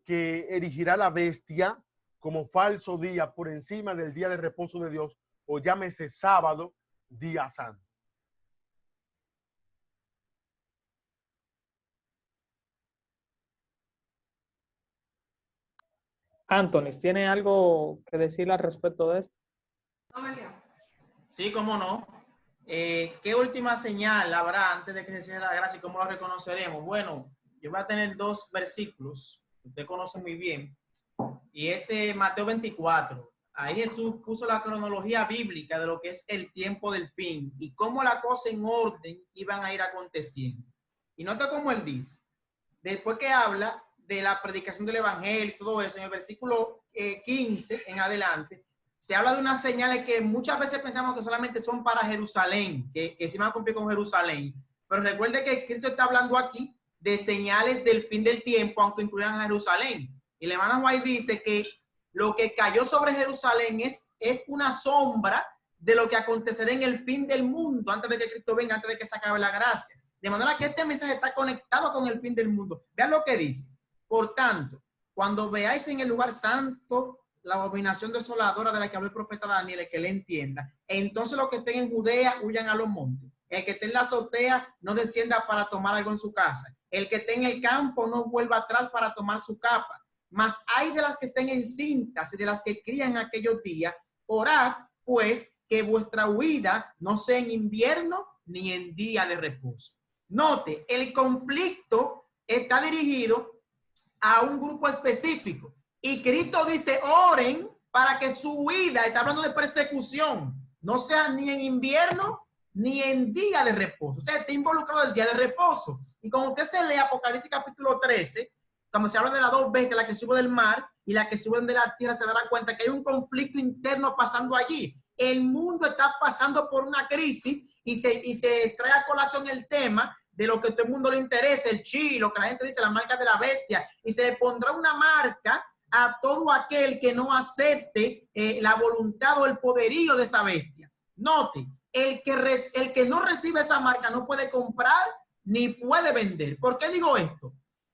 que erigirá la bestia como falso día por encima del día de reposo de Dios, o llámese sábado, día santo. Anthony, ¿tiene algo que decir al respecto de esto? Sí, cómo no. ¿Qué última señal habrá antes de que se cierre la gracia y cómo lo reconoceremos? Bueno, yo voy a tener dos versículos que usted conoce muy bien. Y ese Mateo 24. ahí Jesús puso la cronología bíblica de lo que es el tiempo del fin y cómo la cosa en orden iban a ir aconteciendo. Y nota cómo él dice, después que habla de la predicación del evangelio y todo eso, en el versículo 15 en adelante, se habla de unas señales que muchas veces pensamos que solamente son para Jerusalén, que se van a cumplir con Jerusalén. Pero recuerde que Cristo está hablando aquí de señales del fin del tiempo, aunque incluyan a Jerusalén. Y el hermano White dice que lo que cayó sobre Jerusalén es una sombra de lo que acontecerá en el fin del mundo, antes de que Cristo venga, antes de que se acabe la gracia. De manera que este mensaje está conectado con el fin del mundo. Vean lo que dice. Por tanto, cuando veáis en el lugar santo la abominación desoladora de la que habló el profeta Daniel, el que le entienda, entonces los que estén en Judea huyan a los montes. El que esté en la azotea no descienda para tomar algo en su casa. El que esté en el campo no vuelva atrás para tomar su capa. Mas hay de las que estén encintas y de las que crían aquellos días. Orad, pues, que vuestra huida no sea en invierno ni en día de reposo. Note, el conflicto está dirigido a un grupo específico. Y Cristo dice, oren para que su huida, está hablando de persecución, no sea ni en invierno ni en día de reposo. O sea, está involucrado el día de reposo. Y cuando usted se lee Apocalipsis capítulo 13, cuando se habla de las dos bestias, la que sube del mar y la que suben de la tierra, se dará cuenta que hay un conflicto interno pasando allí. El mundo está pasando por una crisis y se trae a colación el tema de lo que a todo el mundo le interesa, el chi, lo que la gente dice, la marca de la bestia, y se le pondrá una marca a todo aquel que no acepte la voluntad o el poderío de esa bestia. Note, el que no recibe esa marca no puede comprar ni puede vender. ¿Por qué digo esto?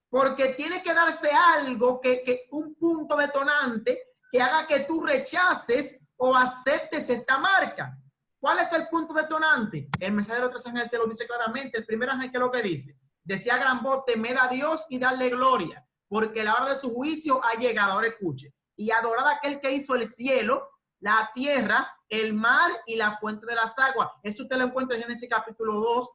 Porque tiene que darse algo, un punto detonante que haga que tú rechaces o aceptes esta marca. ¿Cuál es el punto detonante? El mensaje de los tres ángeles te lo dice claramente. El primer ángel, ¿qué es lo que dice? Decía a gran voz, temed a Dios y darle gloria, porque la hora de su juicio ha llegado. Ahora escuche. Y adorad a aquel que hizo el cielo, la tierra, el mar y la fuente de las aguas. Eso usted lo encuentra en Génesis capítulo 2,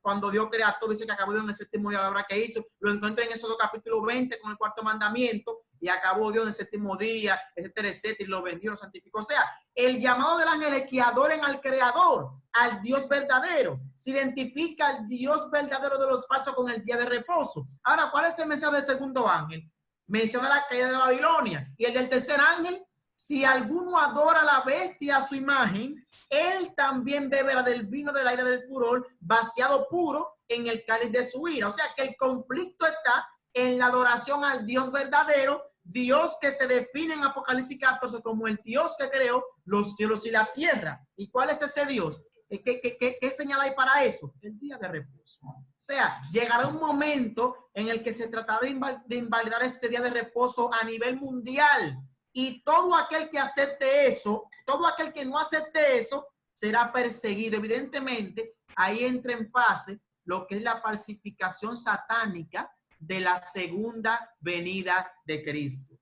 cuando Dios crea todo, dice que acabó Dios en el séptimo día la obra que hizo. Lo encuentra en Éxodo capítulo 20 con el cuarto mandamiento, y acabó Dios en el séptimo día, etcétera, etcétera, y lo bendijo, lo santificó. O sea, el llamado del ángel es que adoren al Creador, al Dios verdadero. Se identifica al Dios verdadero de los falsos con el día de reposo. Ahora, ¿cuál es el mensaje del segundo ángel? Menciona la caída de Babilonia. Y el del tercer ángel, si alguno adora a la bestia a su imagen, él también beberá del vino de la ira del furor, vaciado puro en el cáliz de su ira. O sea que el conflicto está en la adoración al Dios verdadero, Dios que se define en Apocalipsis 14 como el Dios que creó los cielos y la tierra. ¿Y cuál es ese Dios? ¿Qué señal hay para eso? El día de reposo. O sea, llegará un momento en el que se tratará de invalidar ese día de reposo a nivel mundial. Y todo aquel que acepte eso, todo aquel que no acepte eso, será perseguido. Evidentemente, ahí entra en fase lo que es la falsificación satánica de la segunda venida de Cristo.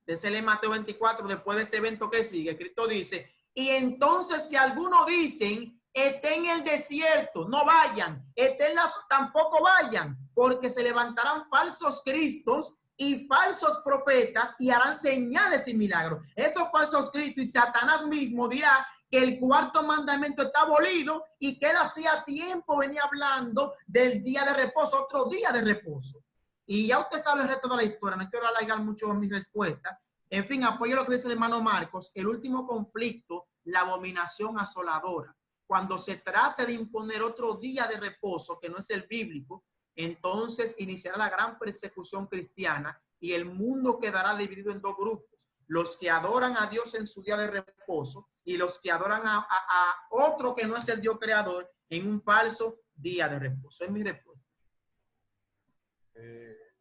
Entonces lee Mateo 24, después de ese evento que sigue, Cristo dice, y entonces si algunos dicen, estén en el desierto, no vayan, estén tampoco vayan, porque se levantarán falsos cristos y falsos profetas y harán señales y milagros. Esos falsos cristos y Satanás mismo dirá que el cuarto mandamiento está abolido y que él hacía tiempo venía hablando del día de reposo, otro día de reposo. Y ya usted sabe el resto de la historia, no quiero alargar mucho mi respuesta. En fin, apoyo lo que dice el hermano Marcos, el último conflicto, la abominación asoladora. Cuando se trate de imponer otro día de reposo, que no es el bíblico, entonces iniciará la gran persecución cristiana y el mundo quedará dividido en dos grupos. Los que adoran a Dios en su día de reposo y los que adoran a otro que no es el Dios creador en un falso día de reposo. Es mi respuesta.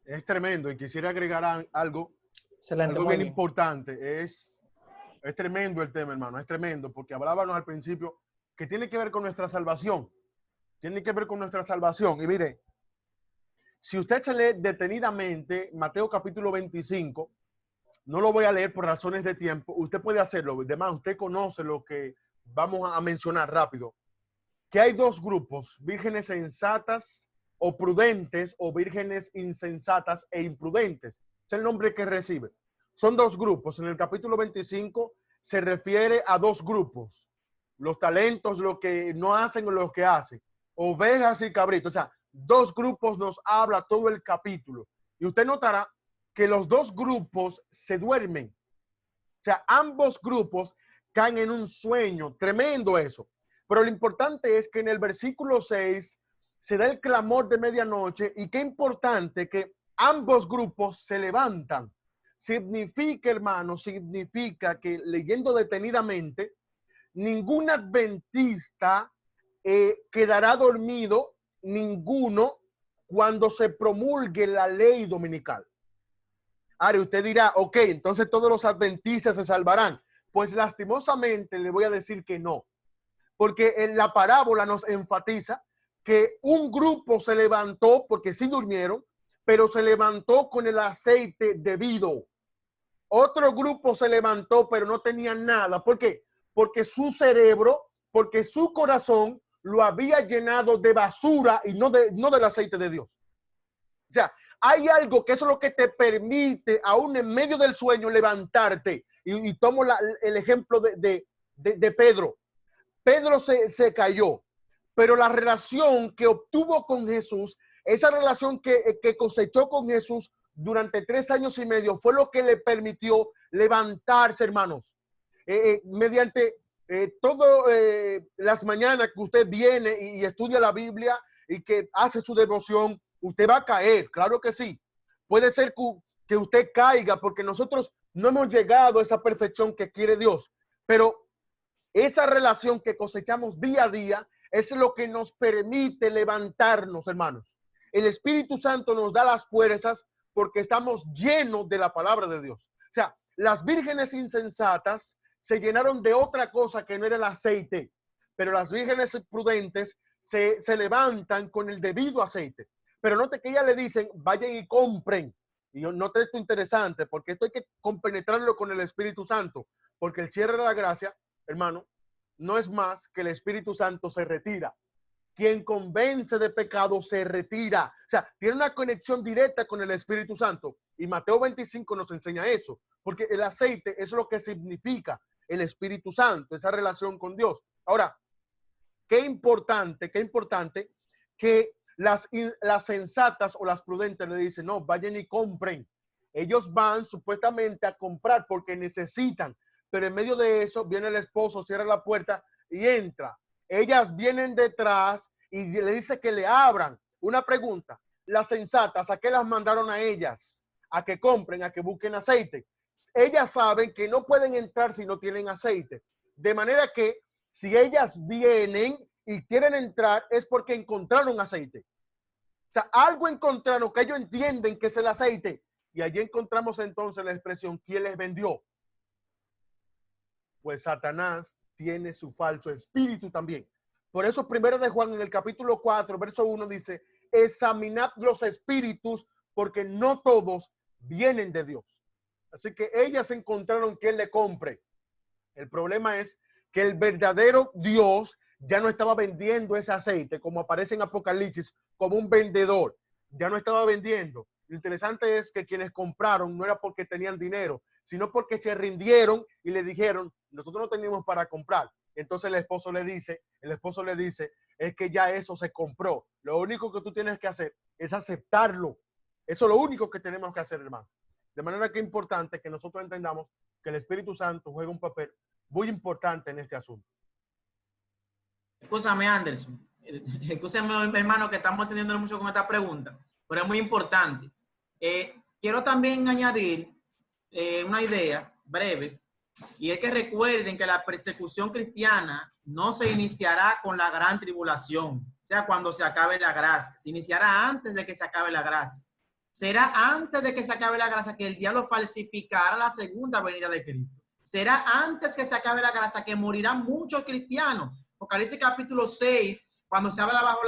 Es tremendo y quisiera agregar algo, Excelente, algo bien importante. Es tremendo el tema, hermano, es tremendo, porque hablábamos al principio que tiene que ver con nuestra salvación. Tiene que ver con nuestra salvación. Y mire, si usted se lee detenidamente Mateo capítulo 25, no lo voy a leer por razones de tiempo, usted puede hacerlo. Además, usted conoce lo que vamos a mencionar rápido. Que hay dos grupos, vírgenes sensatas o prudentes o vírgenes insensatas e imprudentes. Es el nombre que recibe. O son dos grupos. En el capítulo 25 se refiere a dos grupos. Los talentos, lo que no hacen o los que hacen. Ovejas y cabritos. O sea, dos grupos nos habla todo el capítulo. Y usted notará que los dos grupos se duermen. O sea, ambos grupos caen en un sueño. Tremendo eso. Pero lo importante es que en el versículo 6 se da el clamor de medianoche, y qué importante que ambos grupos se levantan. Significa, hermano, significa que, leyendo detenidamente, ningún adventista quedará dormido, ninguno, cuando se promulgue la ley dominical. Ahora usted dirá, ok, entonces todos los adventistas se salvarán. Pues lastimosamente le voy a decir que no. Porque en la parábola nos enfatiza que un grupo se levantó, porque sí durmieron, pero se levantó con el aceite debido. Otro grupo se levantó, pero no tenían nada. ¿Por qué? Porque su cerebro, porque su corazón lo había llenado de basura y no del aceite de Dios. O sea, hay algo que eso es lo que te permite, aún en medio del sueño, levantarte. Y tomo el ejemplo de Pedro. Pedro se cayó, pero la relación que obtuvo con Jesús, esa relación que cosechó con Jesús durante 3 años y medio, fue lo que le permitió levantarse, hermanos. Mediante todas las mañanas que usted viene y estudia la Biblia y que hace su devoción, usted va a caer, claro que sí. Puede ser que usted caiga, porque nosotros no hemos llegado a esa perfección que quiere Dios, pero esa relación que cosechamos día a día es lo que nos permite levantarnos, hermanos. El Espíritu Santo nos da las fuerzas porque estamos llenos de la palabra de Dios. O sea, las vírgenes insensatas se llenaron de otra cosa que no era el aceite, pero las vírgenes prudentes se levantan con el debido aceite. Pero note que ellas le dicen, vayan y compren. Y yo noté esto interesante, porque esto hay que compenetrarlo con el Espíritu Santo, porque el cierre de la gracia, hermano, no es más que el Espíritu Santo se retira. Quien convence de pecado se retira. O sea, tiene una conexión directa con el Espíritu Santo. Y Mateo 25 nos enseña eso, porque el aceite es lo que significa el Espíritu Santo, esa relación con Dios. Ahora, qué importante que las sensatas o las prudentes le dicen, no, vayan y compren. Ellos van supuestamente a comprar porque necesitan. Pero en medio de eso viene el esposo, cierra la puerta y entra. Ellas vienen detrás y le dice que le abran. Una pregunta, las sensatas, ¿a qué las mandaron a ellas? A que compren, a que busquen aceite. Ellas saben que no pueden entrar si no tienen aceite. De manera que si ellas vienen y quieren entrar es porque encontraron aceite. O sea, algo encontraron que ellos entienden que es el aceite. Y allí encontramos entonces la expresión, ¿quién les vendió? Pues Satanás tiene su falso espíritu también. Por eso primero de Juan en el capítulo 4, verso 1 dice, examinad los espíritus porque no todos vienen de Dios. Así que ellas encontraron quien le compre. El problema es que el verdadero Dios ya no estaba vendiendo ese aceite, como aparece en Apocalipsis, como un vendedor. Ya no estaba vendiendo. Lo interesante es que quienes compraron no era porque tenían dinero, sino porque se rindieron y le dijeron, nosotros no teníamos para comprar. Entonces el esposo le dice, es que ya eso se compró. Lo único que tú tienes que hacer es aceptarlo. Eso es lo único que tenemos que hacer, hermano. De manera que es importante que nosotros entendamos que el Espíritu Santo juega un papel muy importante en este asunto. Escúchame, Anderson. Escúchame, hermano, que estamos teniendo mucho con esta pregunta, pero es muy importante. Quiero también añadir una idea breve, y es que recuerden que la persecución cristiana no se iniciará con la gran tribulación, o sea, cuando se acabe la gracia. Se iniciará antes de que se acabe la gracia. Será antes de que se acabe la gracia que el diablo falsificará la segunda venida de Cristo. Será antes que se acabe la gracia que morirán muchos cristianos. Apocalipsis capítulo 6, cuando se habla bajo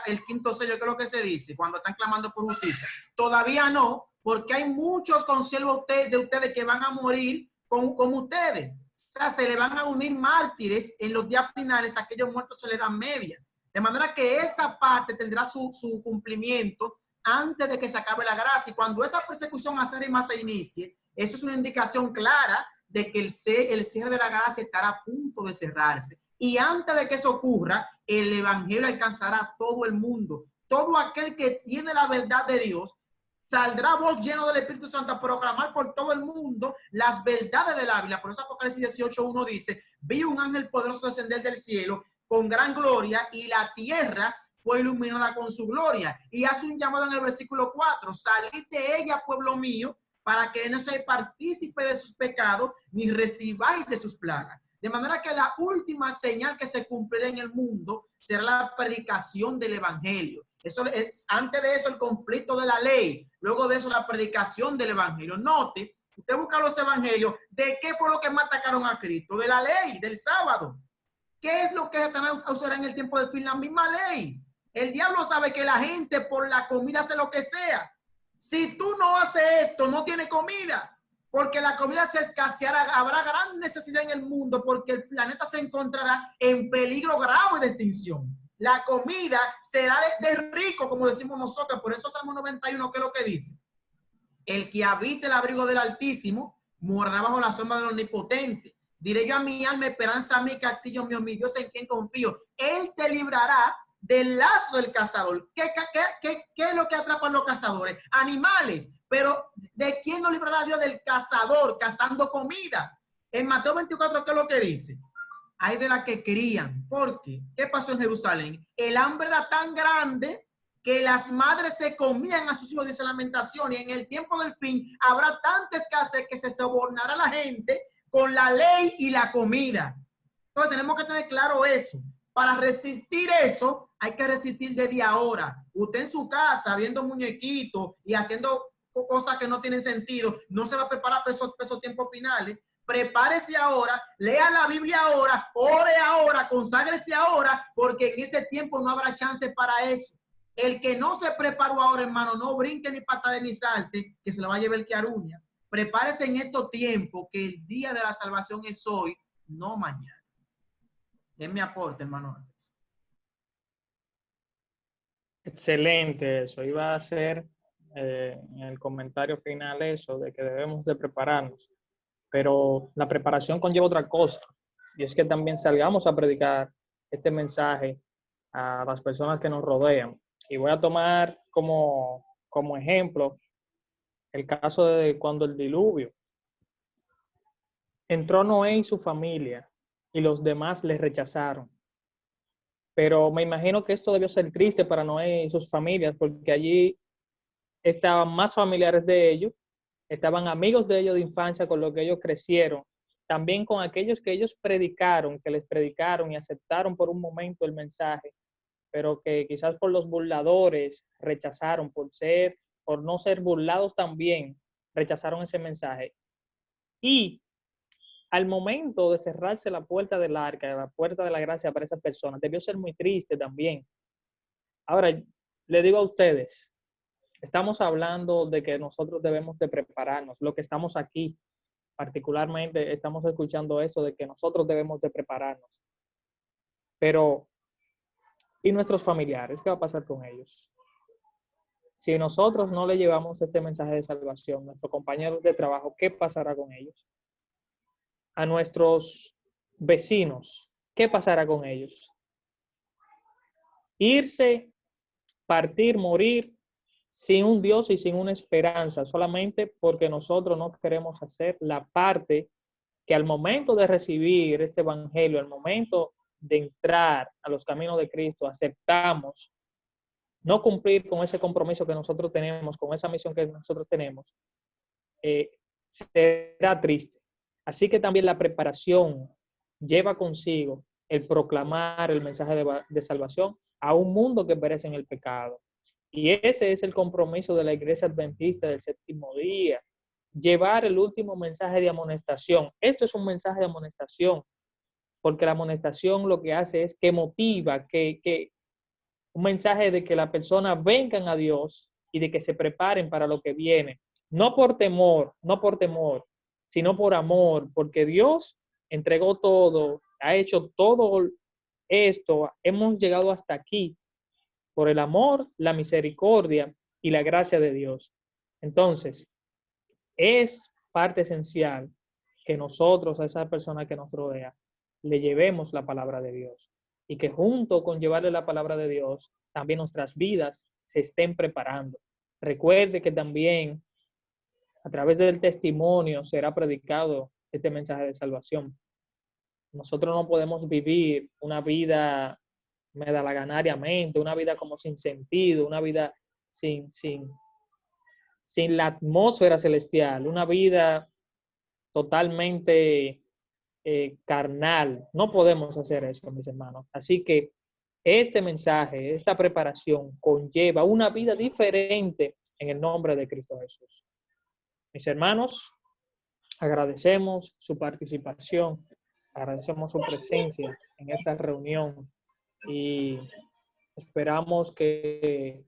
el quinto sello, ¿qué es lo que se dice? Cuando están clamando por justicia. Todavía no, porque hay muchos consiervos de ustedes que van a morir como ustedes. O sea, se le van a unir mártires en los días finales, a aquellos muertos se les dan media. De manera que esa parte tendrá su cumplimiento antes de que se acabe la gracia. Y cuando esa persecución acérrima se inicie, Eso es una indicación clara de que el cierre de la gracia estará a punto de cerrarse. Y antes de que eso ocurra, el evangelio alcanzará a todo el mundo. Todo aquel que tiene la verdad de Dios saldrá voz lleno del Espíritu Santo a proclamar por todo el mundo las verdades de la Biblia. Por eso Apocalipsis 18:1 dice: vi un ángel poderoso descender del cielo con gran gloria, y la tierra fue iluminada con su gloria. Y hace un llamado en el versículo 4: salid de ella, pueblo mío, para que no seáis partícipe de sus pecados, ni recibáis de sus plagas. De manera que la última señal que se cumplirá en el mundo será la predicación del evangelio. Eso es, antes de eso, el conflicto de la ley. Luego de eso, la predicación del evangelio. Note, usted busca los evangelios. ¿De qué fue lo que más atacaron a Cristo? De la ley, del sábado. ¿Qué es lo que Satanás usará en el tiempo del fin? La misma ley. El diablo sabe que la gente por la comida hace lo que sea. Si tú no haces esto, no tiene comida. Porque la comida se escaseará, habrá gran necesidad en el mundo, porque el planeta se encontrará en peligro grave de extinción. La comida será de rico, como decimos nosotros. Por eso Salmo 91, ¿qué es lo que dice? El que habite el abrigo del Altísimo morará bajo la sombra del Omnipotente. Diré yo a mi alma: esperanza, mi castillo mío, mi Dios en quien confío. Él te librará del lazo del cazador. ¿Qué es lo que atrapan los cazadores? Animales. Pero ¿de quién nos librará Dios? Del cazador, cazando comida. En Mateo 24, ¿qué es lo que dice? Hay de las que crían. ¿Por qué? ¿Qué pasó en Jerusalén? El hambre era tan grande que las madres se comían a sus hijos, dice Lamentación, y en el tiempo del fin habrá tanta escasez que se sobornará la gente con la ley y la comida. Entonces tenemos que tener claro eso. Para resistir eso, hay que resistir desde ahora. Usted en su casa, viendo muñequitos y haciendo cosas que no tienen sentido, no se va a preparar para esos tiempos finales. Prepárese ahora, lea la Biblia ahora, ore ahora, conságrese ahora, porque en ese tiempo no habrá chance para eso. El que no se preparó ahora, hermano, no brinque ni patade ni salte, que se lo va a llevar el que aruña. Prepárese en estos tiempos, que el día de la salvación es hoy, no mañana. Es mi aporte, hermano. Excelente eso. Iba a hacer en el comentario final eso de que debemos de prepararnos. Pero la preparación conlleva otra cosa. Y es que también salgamos a predicar este mensaje a las personas que nos rodean. Y voy a tomar como ejemplo el caso de cuando el diluvio. Entró Noé y su familia y los demás le rechazaron. Pero me imagino que esto debió ser triste para Noé y sus familias, porque allí estaban más familiares de ellos, estaban amigos de ellos de infancia con los que ellos crecieron, también con aquellos que ellos predicaron, que les predicaron y aceptaron por un momento el mensaje, pero que quizás por los burladores rechazaron, por no ser burlados también, rechazaron ese mensaje. Y al momento de cerrarse la puerta del arca, la puerta de la gracia para esas personas, debió ser muy triste también. Ahora, le digo a ustedes, estamos hablando de que nosotros debemos de prepararnos. Lo que estamos aquí, particularmente, estamos escuchando eso de que nosotros debemos de prepararnos. Pero, ¿y nuestros familiares? ¿Qué va a pasar con ellos? Si nosotros no le llevamos este mensaje de salvación, nuestros compañeros de trabajo, ¿qué pasará con ellos? A nuestros vecinos, ¿qué pasará con ellos? Irse, partir, morir sin un Dios y sin una esperanza, solamente porque nosotros no queremos hacer la parte que al momento de recibir este evangelio, al momento de entrar a los caminos de Cristo, aceptamos no cumplir con ese compromiso que nosotros tenemos, con esa misión que nosotros tenemos, será triste. Así que también la preparación lleva consigo el proclamar el mensaje de salvación a un mundo que perece en el pecado. Y ese es el compromiso de la Iglesia Adventista del Séptimo Día, llevar el último mensaje de amonestación. Esto es un mensaje de amonestación, porque la amonestación lo que hace es que motiva, que un mensaje de que las personas vengan a Dios y de que se preparen para lo que viene. No por temor, sino por amor, porque Dios entregó todo, ha hecho todo esto, hemos llegado hasta aquí por el amor, la misericordia y la gracia de Dios. Entonces, es parte esencial que nosotros, a esa persona que nos rodea, le llevemos la palabra de Dios. Y que junto con llevarle la palabra de Dios, también nuestras vidas se estén preparando. Recuerde que también a través del testimonio será predicado este mensaje de salvación. Nosotros no podemos vivir una vida medalaganariamente, una vida como sin sentido, una vida sin la atmósfera celestial, una vida totalmente carnal. No podemos hacer eso, mis hermanos. Así que este mensaje, esta preparación conlleva una vida diferente en el nombre de Cristo Jesús. Mis hermanos, agradecemos su participación, agradecemos su presencia en esta reunión y esperamos que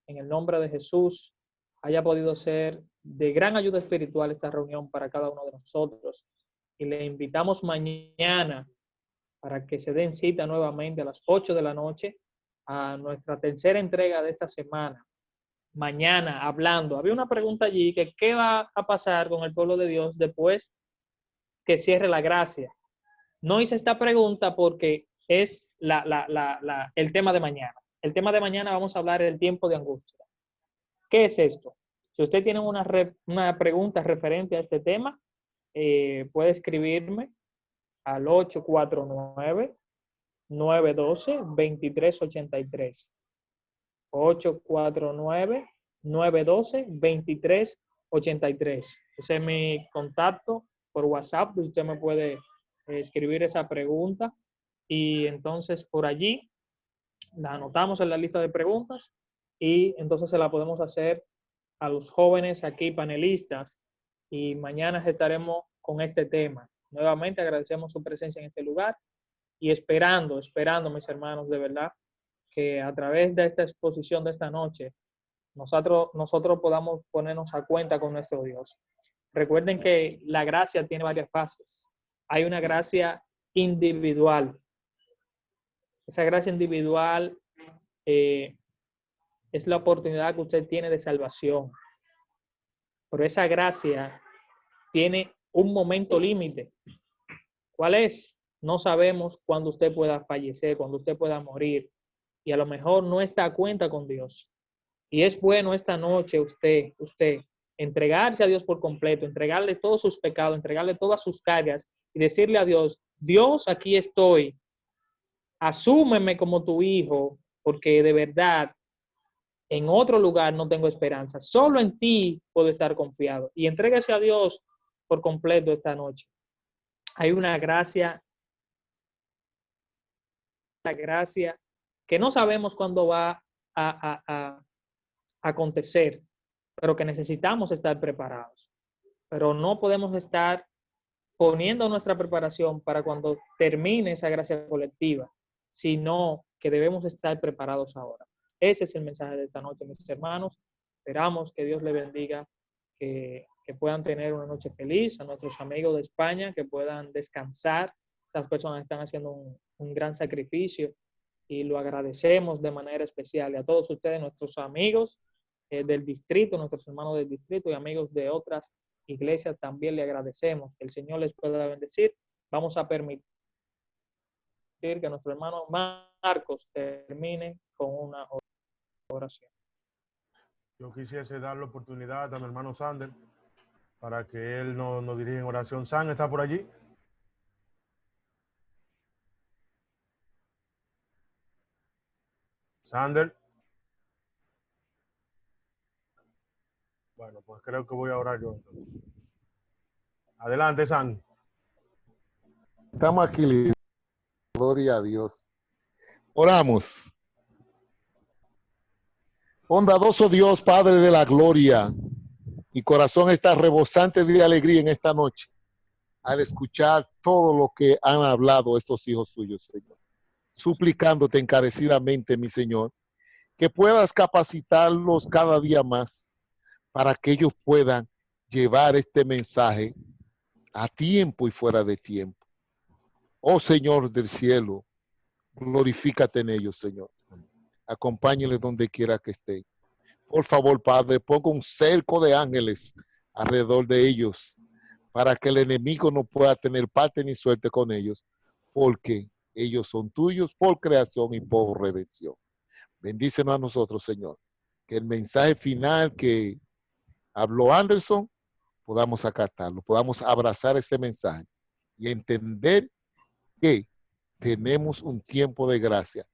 en el nombre de Jesús haya podido ser de gran ayuda espiritual esta reunión para cada uno de nosotros. Y le invitamos mañana para que se den cita nuevamente a las 8 de la noche a nuestra tercera entrega de esta semana. Mañana hablando, había una pregunta allí que qué va a pasar con el pueblo de Dios después que cierre la gracia. No hice esta pregunta porque es el tema de mañana. El tema de mañana vamos a hablar del tiempo de angustia. ¿Qué es esto? Si usted tiene una pregunta referente a este tema, puede escribirme al 849-912-2383. 849-912-2383. Ese es mi contacto por WhatsApp. Usted me puede escribir esa pregunta y entonces por allí la anotamos en la lista de preguntas y entonces se la podemos hacer a los jóvenes aquí panelistas y mañana estaremos con este tema. Nuevamente agradecemos su presencia en este lugar y esperando, mis hermanos, de verdad, que a través de esta exposición de esta noche nosotros podamos ponernos a cuenta con nuestro Dios. Recuerden que la gracia tiene varias fases. Hay una gracia individual. Esa gracia individual es la oportunidad que usted tiene de salvación. Pero esa gracia tiene un momento límite. ¿Cuál es? No sabemos cuándo usted pueda fallecer, cuándo usted pueda morir. Y a lo mejor no está a cuenta con Dios. Y es bueno esta noche usted entregarse a Dios por completo, entregarle todos sus pecados, entregarle todas sus cargas y decirle a Dios, Dios, aquí estoy, asúmeme como tu hijo, porque de verdad en otro lugar no tengo esperanza, solo en ti puedo estar confiado. Y entrégase a Dios por completo esta noche. Hay una gracia que no sabemos cuándo va a acontecer, pero que necesitamos estar preparados. Pero no podemos estar poniendo nuestra preparación para cuando termine esa gracia colectiva, sino que debemos estar preparados ahora. Ese es el mensaje de esta noche, mis hermanos. Esperamos que Dios les bendiga, que puedan tener una noche feliz, a nuestros amigos de España, que puedan descansar. Estas personas están haciendo un gran sacrificio y lo agradecemos de manera especial. Y a todos ustedes, nuestros amigos del distrito, nuestros hermanos del distrito y amigos de otras iglesias, también le agradecemos. Que el Señor les pueda bendecir. Vamos a permitir que nuestro hermano Marcos termine con una oración. Yo quisiese dar la oportunidad a mi hermano Sander para que él nos dirija en oración. San, ¿está por allí? Sander. Bueno, pues creo que voy a orar yo entonces. Adelante, San. Estamos aquí, gloria a Dios. Oramos. Bondadoso Dios, Padre de la gloria, mi corazón está rebosante de alegría en esta noche al escuchar todo lo que han hablado estos hijos suyos, Señor. Suplicándote encarecidamente, mi Señor, que puedas capacitarlos cada día más para que ellos puedan llevar este mensaje a tiempo y fuera de tiempo. Oh Señor del cielo, glorifícate en ellos, Señor. Acompáñenles donde quiera que estén. Por favor, Padre, ponga un cerco de ángeles alrededor de ellos para que el enemigo no pueda tener parte ni suerte con ellos, porque ellos son tuyos por creación y por redención. Bendícenos a nosotros, Señor, que el mensaje final que habló Anderson, podamos acatarlo, podamos abrazar este mensaje y entender que tenemos un tiempo de gracia,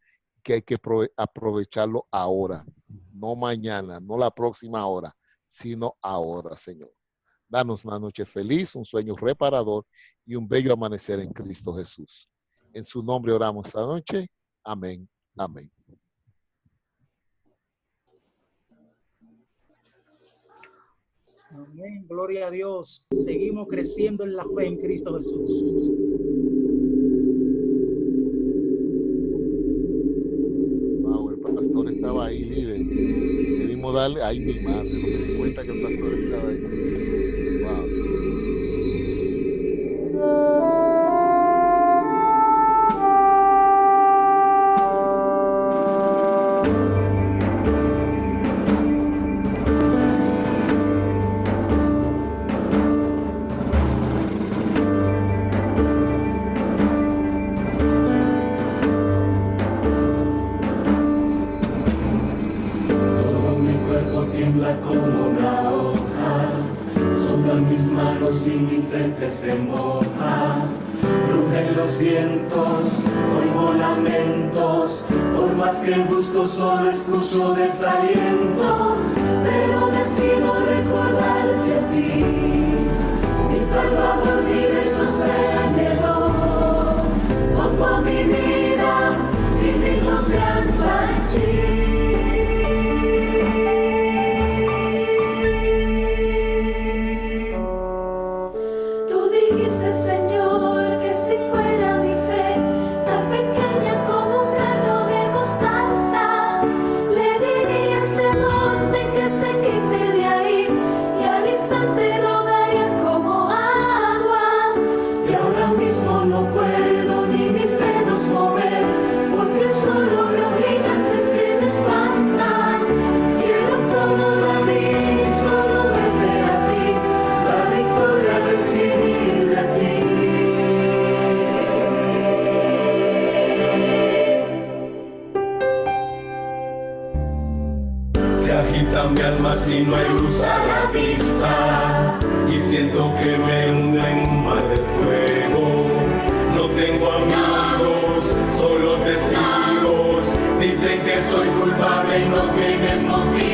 que hay que aprovecharlo ahora, no mañana, no la próxima hora, sino ahora, Señor. Danos una noche feliz, un sueño reparador y un bello amanecer en Cristo Jesús. En su nombre oramos esta noche. Amén. Amén. Amén. Gloria a Dios. Seguimos creciendo en la fe en Cristo Jesús. Wow, el pastor estaba ahí, líder. Debimos darle, ay mi madre, no me di cuenta que el pastor estaba ahí. Wow. Como una hoja, sudan mis manos y mi frente se moja. Rugen los vientos, oigo lamentos, por más que busco solo escucho desaliento, pero decido recordarte a ti, mi Salvador, mi Rey sostenedor. Pongo mi vida y mi confianza en ti. Mi alma si no hay luz a la vista y siento que me hunde en un mar de fuego. No tengo amigos, solo testigos, dicen que soy culpable y no tienen motivo.